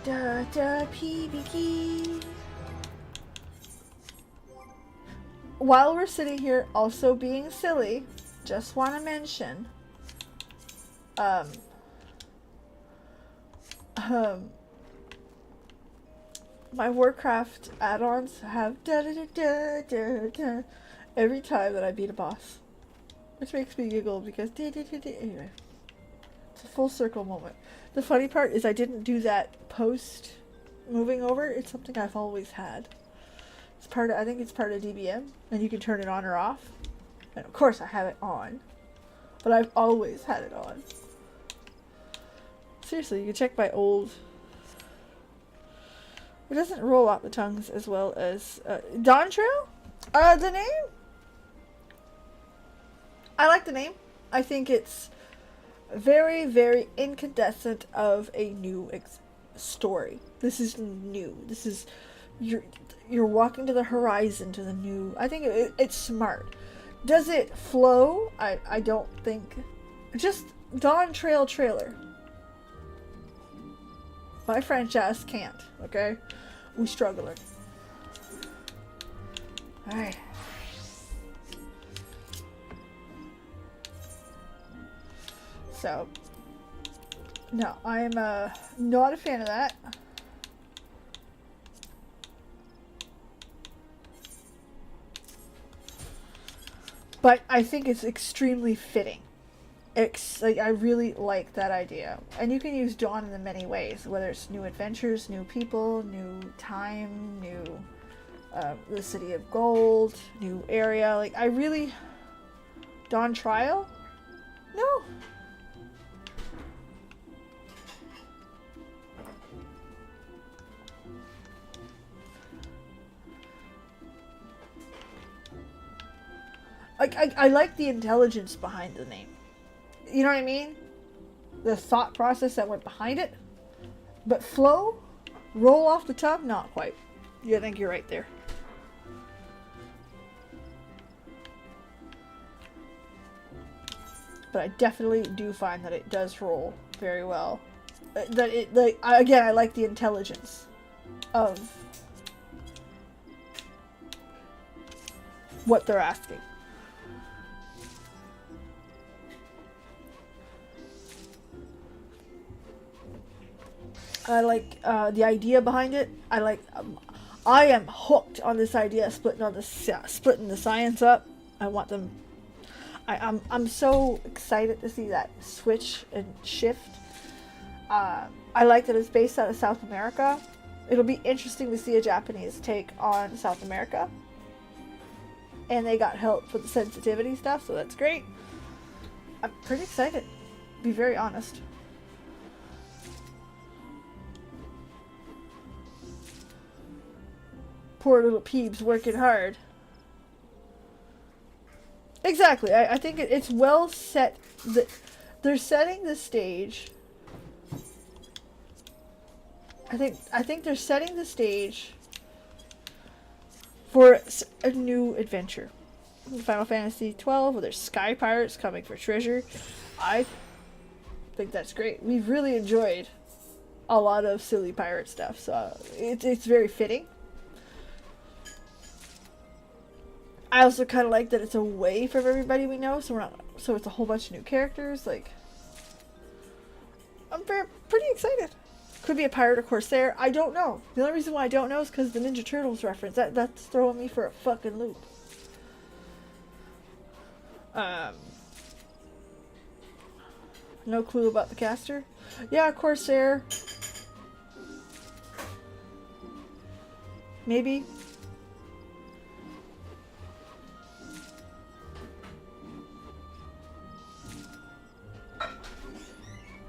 Da da PBG. While we're sitting here also being silly, just want to mention, my Warcraft add-ons have da da da da da da every time that I beat a boss, which makes me giggle because da da da da. Anyway, it's a full circle moment. The funny part is I didn't do that post moving over. It's something I've always had. It's part of, I think it's part of DBM, and you can turn it on or off. And of course I have it on, but I've always had it on. Seriously, you can check my old. It doesn't roll out the tongues as well as Dawn Trail. The name. I like the name. I think it's very, very incandescent of a new story. This is new. This is you're walking to the horizon, to the new. I think it's smart. Does it flow? I don't think. Just Dawn Trail trailer. My French ass can't, okay? We struggling. Alright. So, no, I'm not a fan of that. But I think it's extremely fitting. Like, I really like that idea. And you can use Dawn in many ways, whether it's new adventures, new people, new time, new the City of Gold, new area. Like, I really... Dawn Trial? No. I like the intelligence behind the name. You know what I mean? The thought process that went behind it. But flow? Roll off the tongue? Not quite. Yeah, I think you're right there. but I definitely do find that it does roll very well. That it, like, again, I like the intelligence of what they're asking. I like the idea behind it. I am hooked on this idea of splitting the science up. I want them. I'm so excited to see that switch and shift. I like that it's based out of South America. It'll be interesting to see a Japanese take on South America. And they got help for the sensitivity stuff, so that's great. I'm pretty excited, to be very honest. Poor little Peebs working hard. Exactly. I think it's well set. They're setting the stage. I think they're setting the stage for a new adventure. Final Fantasy 12, where there's sky pirates coming for treasure. I think that's great. We've really enjoyed a lot of silly pirate stuff, so it's very fitting. I also kind of like that it's away from everybody we know, so it's a whole bunch of new characters. Like, I'm pretty excited. Could be a pirate or corsair. I don't know. The only reason why I don't know is because the Ninja Turtles reference. That's throwing me for a fucking loop. No clue about the caster. Yeah, corsair. Maybe.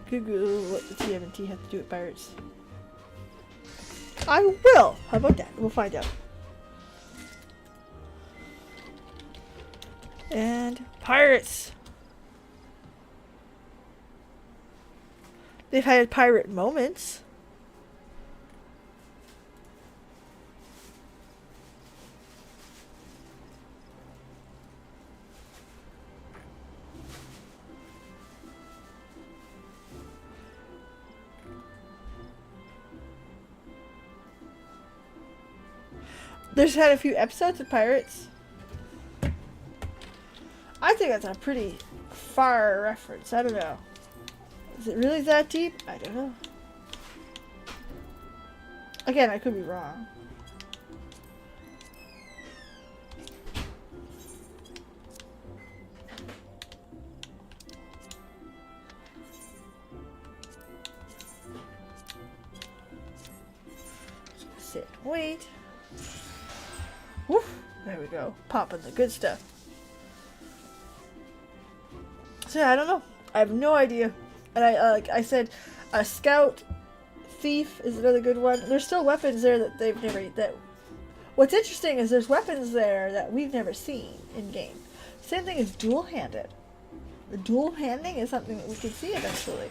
Google what the TMNT have to do with pirates. I will! How about that? We'll find out. And pirates! They've had pirate moments. There's had a few episodes of pirates. I think that's a pretty far reference. I don't know. Is it really that deep? I don't know. Again, I could be wrong. Just sit and wait. Woof, there we go. Popping the good stuff. So yeah, I don't know. I have no idea. And like I said, a scout thief is another good one. There's still weapons there that they've never. What's interesting is there's weapons there that we've never seen in game. Same thing as dual-handed. The dual handing is something that we could see eventually.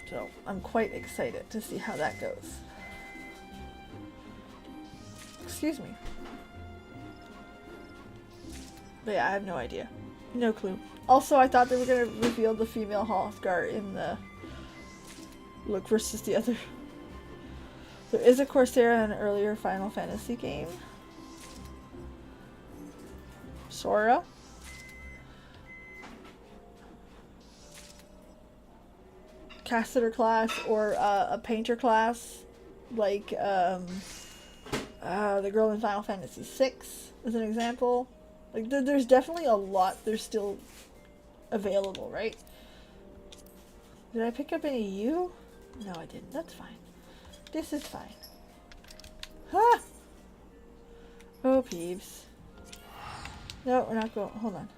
So I'm quite excited to see how that goes. Excuse me. But yeah, I have no idea. No clue. Also, I thought they were going to reveal the female Hrothgar in the look versus the other. There is a Corsair in an earlier Final Fantasy game. Sora. Caster class or a painter class, like the girl in Final Fantasy VI as an example. Like there's definitely a lot. There's still available, right? Did I pick up any U? No, I didn't. That's fine. This is fine. Ha! Oh, Peebs. No, we're not going. Hold on.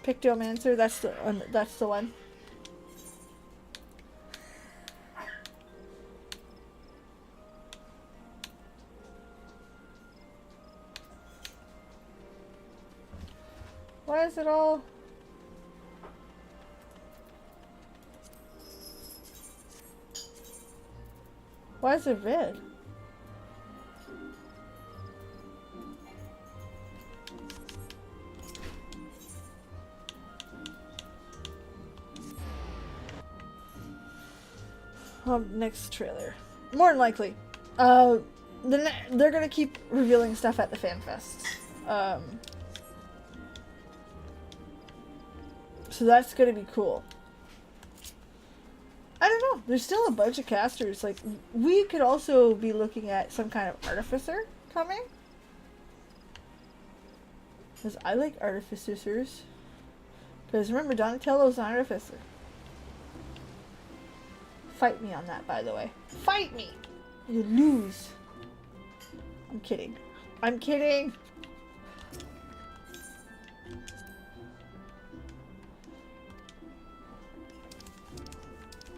Pictomancer. That's the one. That's the one. Why is it all... Why is it red? Next trailer. More than likely. They're gonna keep revealing stuff at the FanFest. So that's gonna be cool. I don't know. There's still a bunch of casters. Like, we could also be looking at some kind of artificer coming. Because I like artificers. Because remember, Donatello's an artificer. Fight me on that, by the way. Fight me! You lose. I'm kidding. I'm kidding!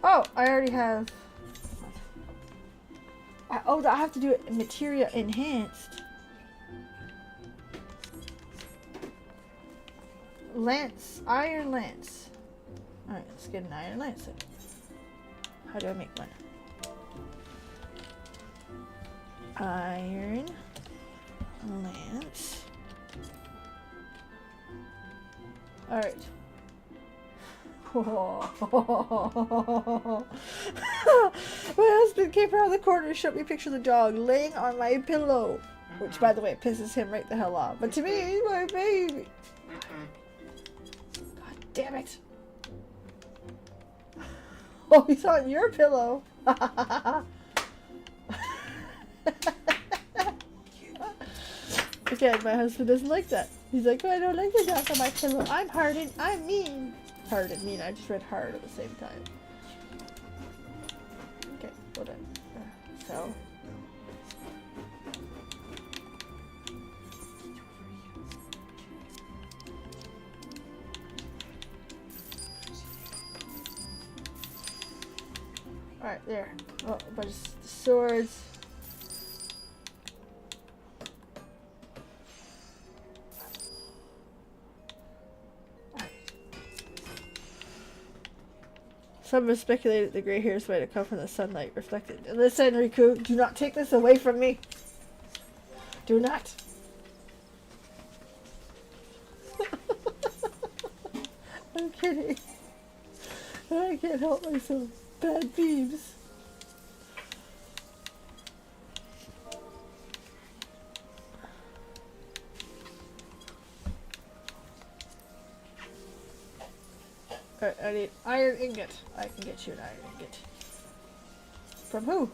Oh, I already have... Oh, I have to do it materia enhanced. Lance. Iron lance. Alright, let's get an iron lance then. How do I make one? Iron lance. Alright. My husband came around the corner and showed me a picture of the dog laying on my pillow. Which, by the way, pisses him right the hell off. But to me, he's my baby. God damn it. Oh, he's on your pillow. Again, my husband doesn't like that. He's like, oh, I don't like the dog on my pillow. I'm hard and I'm mean. Hard and mean. I just read hard at the same time. Okay, hold on. So. Alright, there. Oh, a bunch of swords. Some have speculated the gray hairs might have come from the sunlight reflected. Listen, Riku, do not take this away from me. Do not. I'm kidding. I can't help myself. Bad Peebs. Alright, I need iron ingot. I can get you an iron ingot. From who?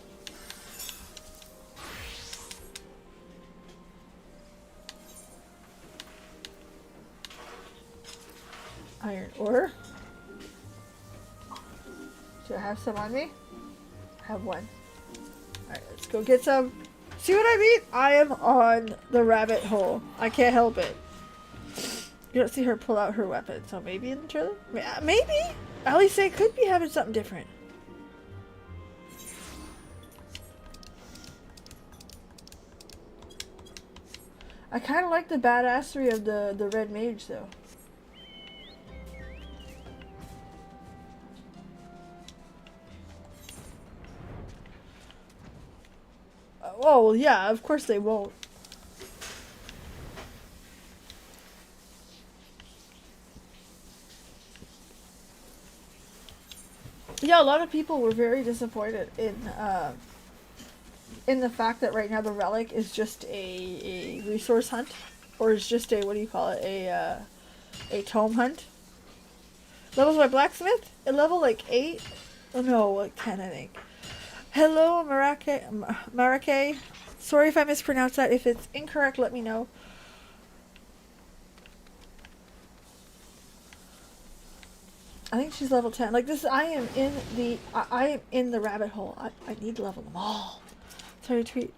Iron ore. Do I have some on me? I have one. Alright, let's go get some. See what I mean? I am on the rabbit hole. I can't help it. You don't see her pull out her weapon, so maybe in the trailer? Maybe! Alice could be having something different. I kind of like the badassery of the red mage, though. Oh, well, yeah, of course they won't. Yeah, a lot of people were very disappointed in the fact that right now the relic is just a resource hunt, or is just a, what do you call it, a tome hunt. Levels by blacksmith at level like 8. Oh no, like 10 I think. Hello, Marake. Sorry if I mispronounced that. If it's incorrect, let me know. I think she's level 10. Like this, I am in the rabbit hole. I need to level them all. Sorry, tweet.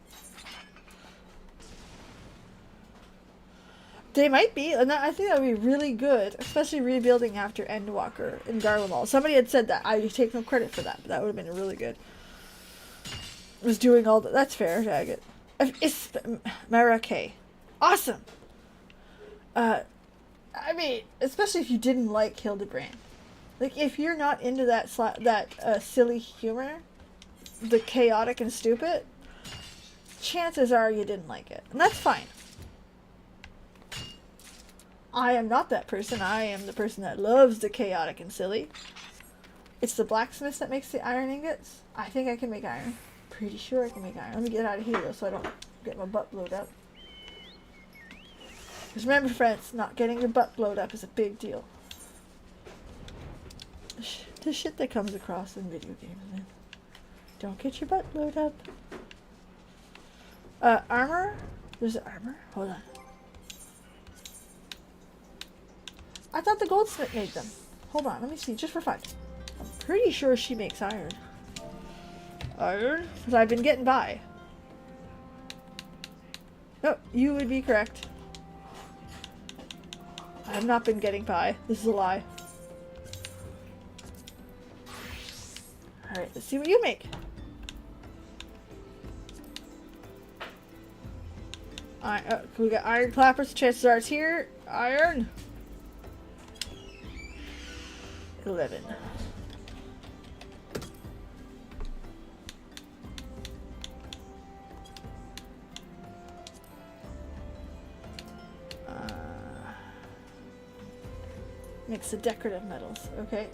They might be, and I think that would be really good, especially rebuilding after Endwalker in Garlemald. Somebody had said that. I take no credit for that, but that would have been really good. Was doing all the, that's fair, Daggett. It's Marake. Awesome. I mean, especially if you didn't like Hildebrand. Like, if you're not into that silly humor, the chaotic and stupid, chances are you didn't like it. And that's fine. I am not that person. I am the person that loves the chaotic and silly. It's the blacksmith that makes the iron ingots. I think I can make iron. Pretty sure I can make iron. Let me get out of here though so I don't get my butt blowed up. Because remember friends, not getting your butt blowed up is a big deal. The shit that comes across in video games, man. Don't get your butt blowed up. Armor? There's armor? Hold on. I thought the goldsmith made them. Hold on, let me see, just for fun. I'm pretty sure she makes iron. Iron? Because I've been getting by. No, you would be correct. I have not been getting by. This is a lie. Alright, let's see what you make. We got iron clappers. Chances are it's here. Iron. 11. Mix the decorative metals. Okay.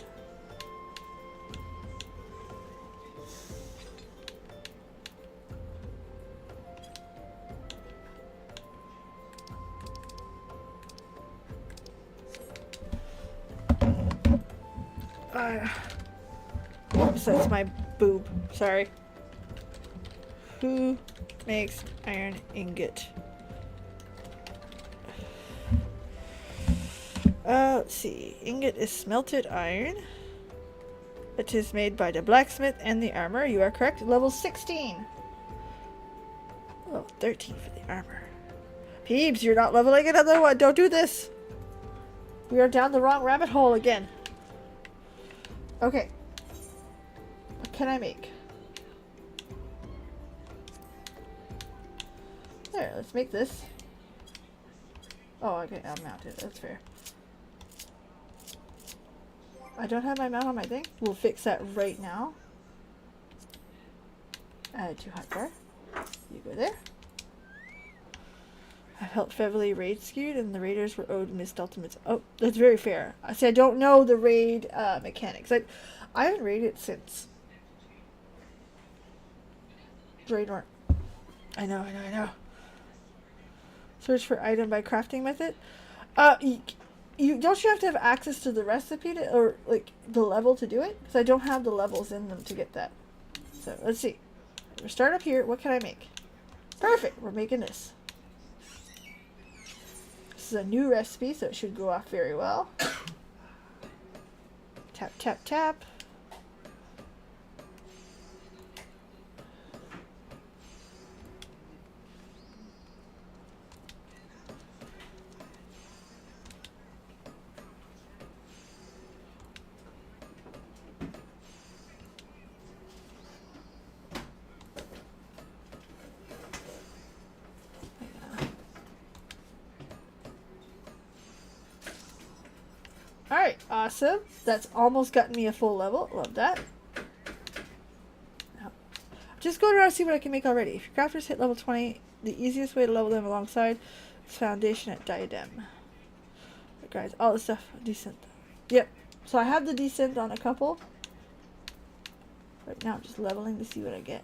Oops, that's my boob. Sorry. Who makes iron ingot? Let's see. Ingot is smelted iron. It is made by the blacksmith and the armor. You are correct. Level 16. Level 13 for the armor. Peebs, you're not leveling another one. Don't do this. We are down the wrong rabbit hole again. Okay. What can I make? There, let's make this. Oh, okay, I'll mount it. That's fair. I don't have my mount on my thing. We'll fix that right now. Add to hotbar. You go there. I've helped heavily raid skewed and the raiders were owed missed ultimates. Oh, that's very fair. I say I don't know the raid mechanics. I haven't raided since raid or I know. Search for item by crafting method. You don't you have to have access to the recipe to, or like the level to do it? Because I don't have the levels in them to get that. So let's see. We'll start up here. What can I make? Perfect. We're making this. This is a new recipe, so it should go off very well. Tap, tap, tap. Alright, awesome. That's almost gotten me a full level. Love that. Now, just going around and see what I can make already. If your crafters hit level 20, the easiest way to level them alongside is foundation at diadem. Right, guys, all this stuff. Decent. Yep. So I have the decent on a couple. Right now I'm just leveling to see what I get.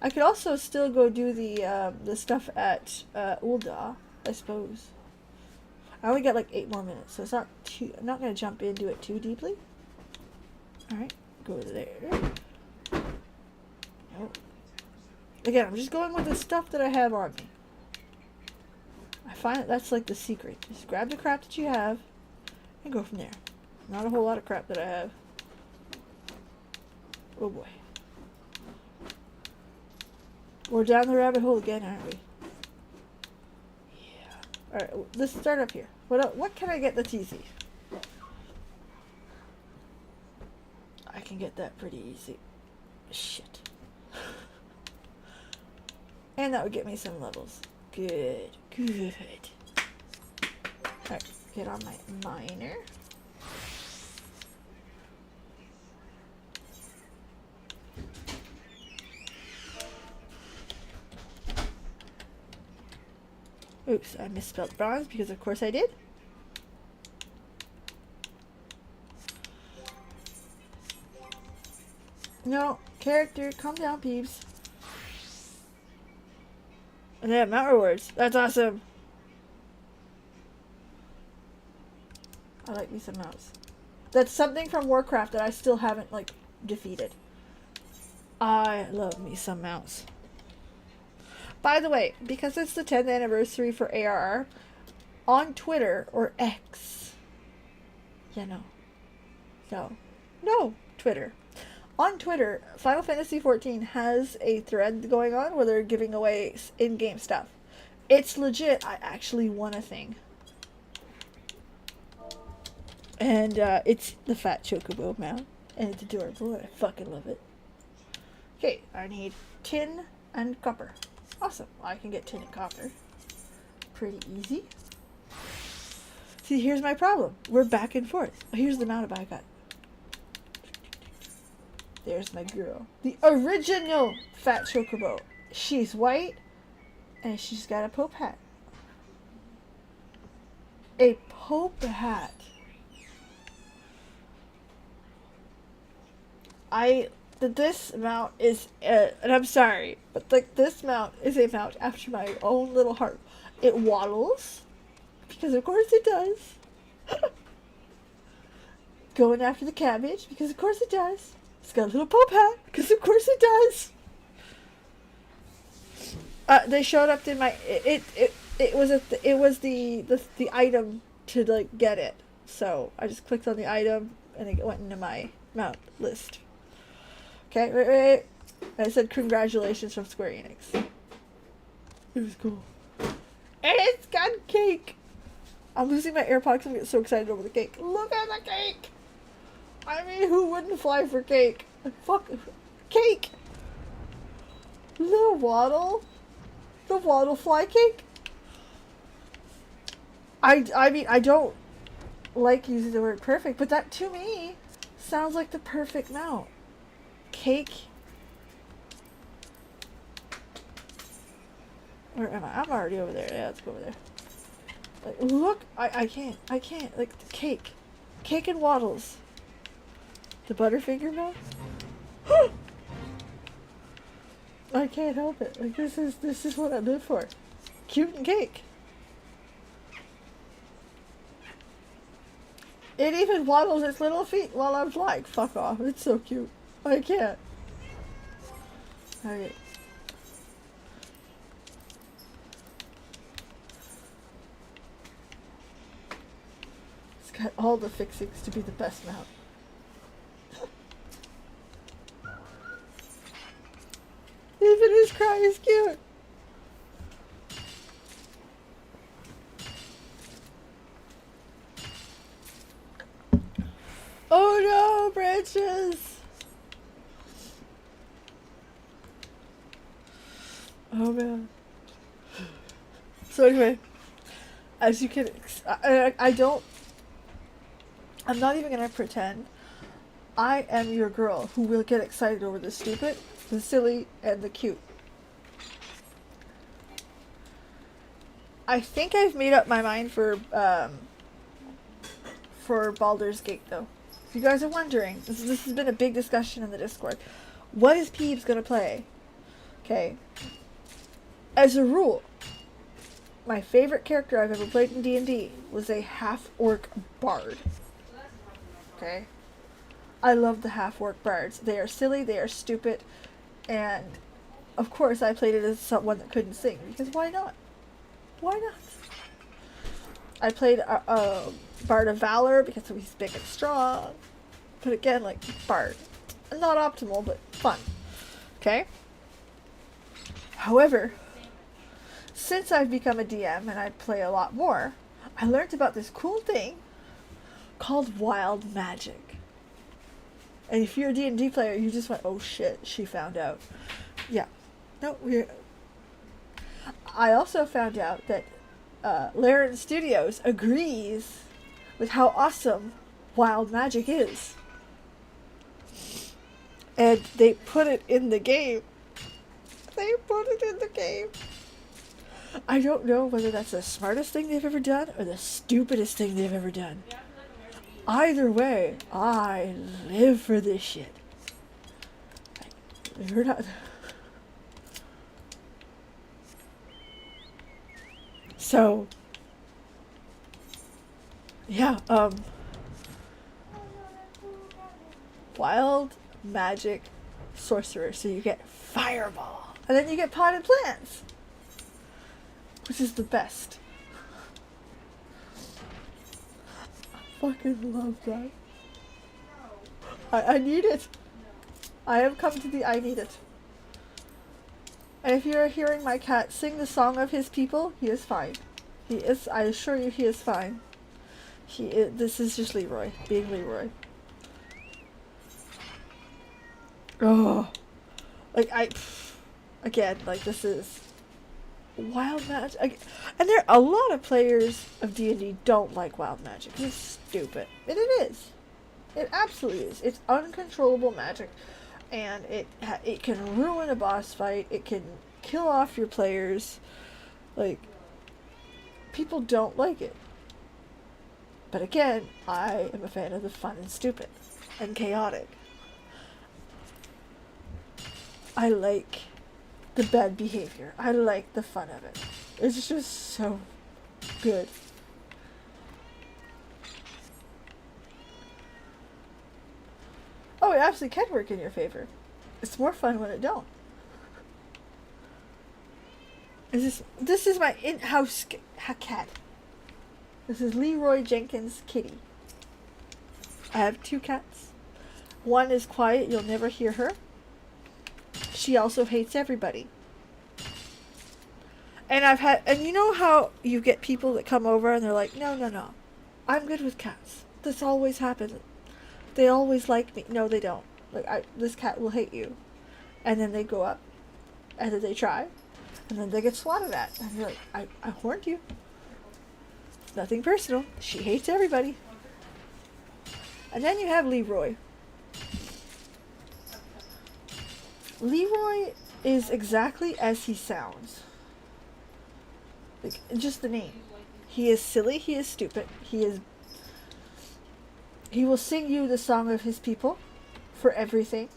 I could also still go do the stuff at Ulda, I suppose. I only got like 8 more minutes, so it's not too. I'm not gonna jump into it too deeply. All right, go there. Nope. Again, I'm just going with the stuff that I have on me. I find that that's like the secret. Just grab the crap that you have and go from there. Not a whole lot of crap that I have. Oh boy. We're down the rabbit hole again, aren't we? Yeah. Alright, let's start up here. What can I get that's easy? I can get that pretty easy. Shit. And that would get me some levels. Good. Good. Alright, get on my miner. Oops, I misspelled bronze because of course I did. No, character, calm down, Peebs. And they have mount rewards. That's awesome. I like me some mounts. That's something from Warcraft that I still haven't, like, defeated. I love me some mounts. By the way, because it's the 10th anniversary for ARR, on Twitter, or X, no, Twitter. On Twitter, Final Fantasy XIV has a thread going on where they're giving away in-game stuff. It's legit. I actually won a thing. And it's the Fat Chocobo mount. And it's adorable. And I fucking love it. Okay, I need tin and copper. Awesome. I can get tin and copper. Pretty easy. See, here's my problem. We're back and forth. Here's the mount I got. There's my girl. The original Fat Chocobo. She's white. And she's got a Pope hat. A Pope hat. This mount is, and I'm sorry, but like this mount is a mount after my own little heart. It waddles, because of course it does. Going after the cabbage, because of course it does. It's got a little Pope hat, because of course it does. They showed up in my, it was the item to like get it. So I just clicked on the item and it went into my mount list. Okay, wait. I said congratulations from Square Enix. It was cool. And it's got cake! I'm losing my AirPods because I'm getting so excited over the cake. Look at the cake! I mean, who wouldn't fly for cake? Fuck. Cake! The waddle? The waddle fly cake? I mean, I don't like using the word perfect, but that to me sounds like the perfect mount. Cake. Where am I? I'm already over there. Yeah, let's go over there. Like, look, I can't. Like, cake. Cake and waddles. The Butterfinger mount? I can't help it. Like, this is what I live for. Cute and cake. It even waddles its little feet while I'm flying. Fuck off. It's so cute. I can't. Okay. It's got all the fixings to be the best mount. Even his cry is cute. Oh no, branches! Oh man. So anyway, as you can, I'm not even gonna pretend. I am your girl who will get excited over the stupid, the silly, and the cute. I think I've made up my mind for Baldur's Gate though. If you guys are wondering, this has been a big discussion in the Discord. What is Peebs gonna play? Okay. As a rule, my favorite character I've ever played in D&D was a half-orc bard. Okay? I love the half-orc bards. They are silly, they are stupid, and of course I played it as someone that couldn't sing, because why not? Why not? I played a Bard of Valor because he's big and strong, but again, like, bard. Not optimal, but fun. Okay? However, since I've become a DM and I play a lot more, I learned about this cool thing called wild magic. And if you're a D&D player, you just went, oh shit, she found out. Yeah. No, I also found out that Laren Studios agrees with how awesome wild magic is. And they put it in the game. They put it in the game. I don't know whether that's the smartest thing they've ever done or the stupidest thing they've ever done. Either way, I live for this shit. You're not. So, yeah, wild magic sorcerer. So you get fireball, and then you get potted plants, which is the best. I fucking love that. I need it. I have come to the I need it. And if you are hearing my cat sing the song of his people, he is fine. He is, I assure you, he is fine. He is, this is just Leroy, being Leroy. Oh. Like, again, like, this is wild magic. And there, a lot of players of D&D don't like wild magic. It's stupid. And it is. It absolutely is. It's uncontrollable magic. And it can ruin a boss fight. It can kill off your players. Like, people don't like it. But again, I am a fan of the fun and stupid and chaotic. I like the bad behavior. I like the fun of it. It's just so good. Oh, it absolutely can work in your favor. It's more fun when it don't. This is my in-house cat. This is Leroy Jenkins' kitty. I have 2 cats. One is quiet, you'll never hear her. She also hates everybody. And you know how you get people that come over and they're like, no, I'm good with cats. This always happens. They always like me. No, they don't. Like, this cat will hate you. And then they go up, and then they try, and then they get swatted at. And you're like, I warned you. It's nothing personal. She hates everybody. And then you have Leroy. Leroy is exactly as he sounds. Like, just the name. He is silly, he is stupid, he will sing you the song of his people for everything.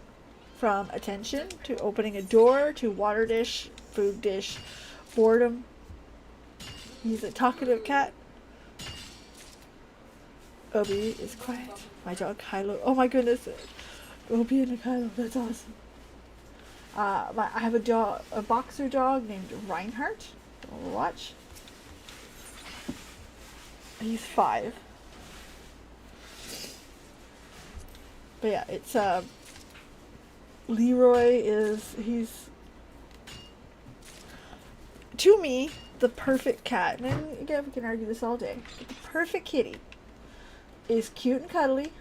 From attention, to opening a door, to water dish, food dish, boredom. He's a talkative cat. Obi is quiet. My dog Kylo. Oh my goodness. Obi and Kylo, that's awesome. I have a boxer dog named Reinhardt. Overwatch. He's 5. But yeah, it's Leroy he's to me the perfect cat. And again, we can argue this all day. But the perfect kitty is cute and cuddly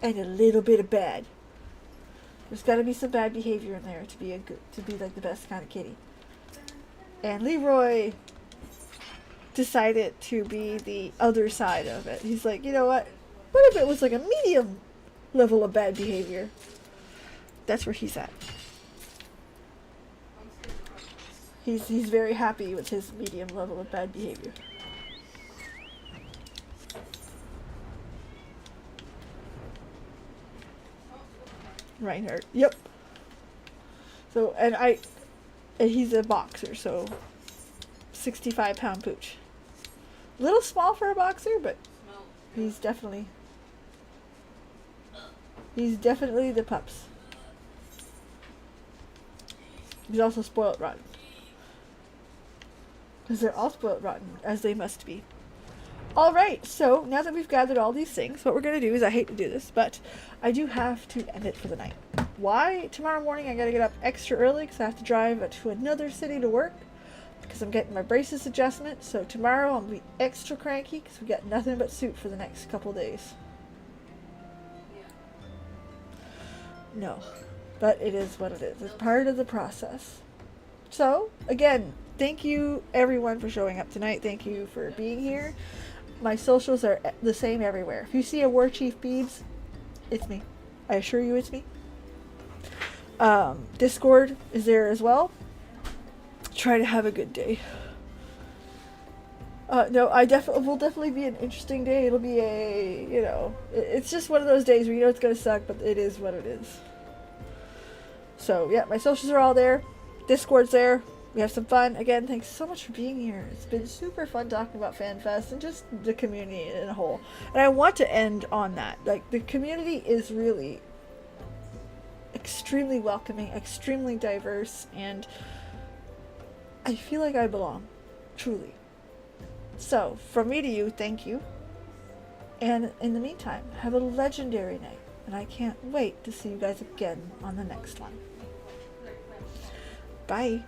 and a little bit of bad. There's got to be some bad behavior in there to be like the best kind of kitty. And Leroy decided to be the other side of it. He's like, you know what? What if it was like a medium level of bad behavior? That's where he's at. He's very happy with his medium level of bad behavior. Reinhardt. Yep. So, and he's a boxer, so 65-pound pooch. A little small for a boxer, but he's definitely the pups. He's also spoiled rotten. Because they're all spoiled rotten, as they must be. Alright, so now that we've gathered all these things, what we're going to do is, I hate to do this, but I do have to end it for the night. Why? Tomorrow morning I got to get up extra early because I have to drive to another city to work because I'm getting my braces adjustment. So tomorrow I'll be extra cranky because we got nothing but suit for the next couple days. No, but it is what it is. It's part of the process. So, again, thank you everyone for showing up tonight. Thank you for being here. My socials are the same everywhere. If you see a Warchief Peebs, it's me. I assure you it's me. Discord is there as well. Try to have a good day. No, will definitely be an interesting day. It'll be it's just one of those days where you know it's gonna suck, but it is what it is. So yeah, my socials are all there. Discord's there. We have some fun. Again, thanks so much for being here. It's been super fun talking about FanFest and just the community in a whole. And I want to end on that. Like, the community is really extremely welcoming, extremely diverse, and I feel like I belong. Truly. So, from me to you, thank you. And in the meantime, have a legendary night. And I can't wait to see you guys again on the next one. Bye.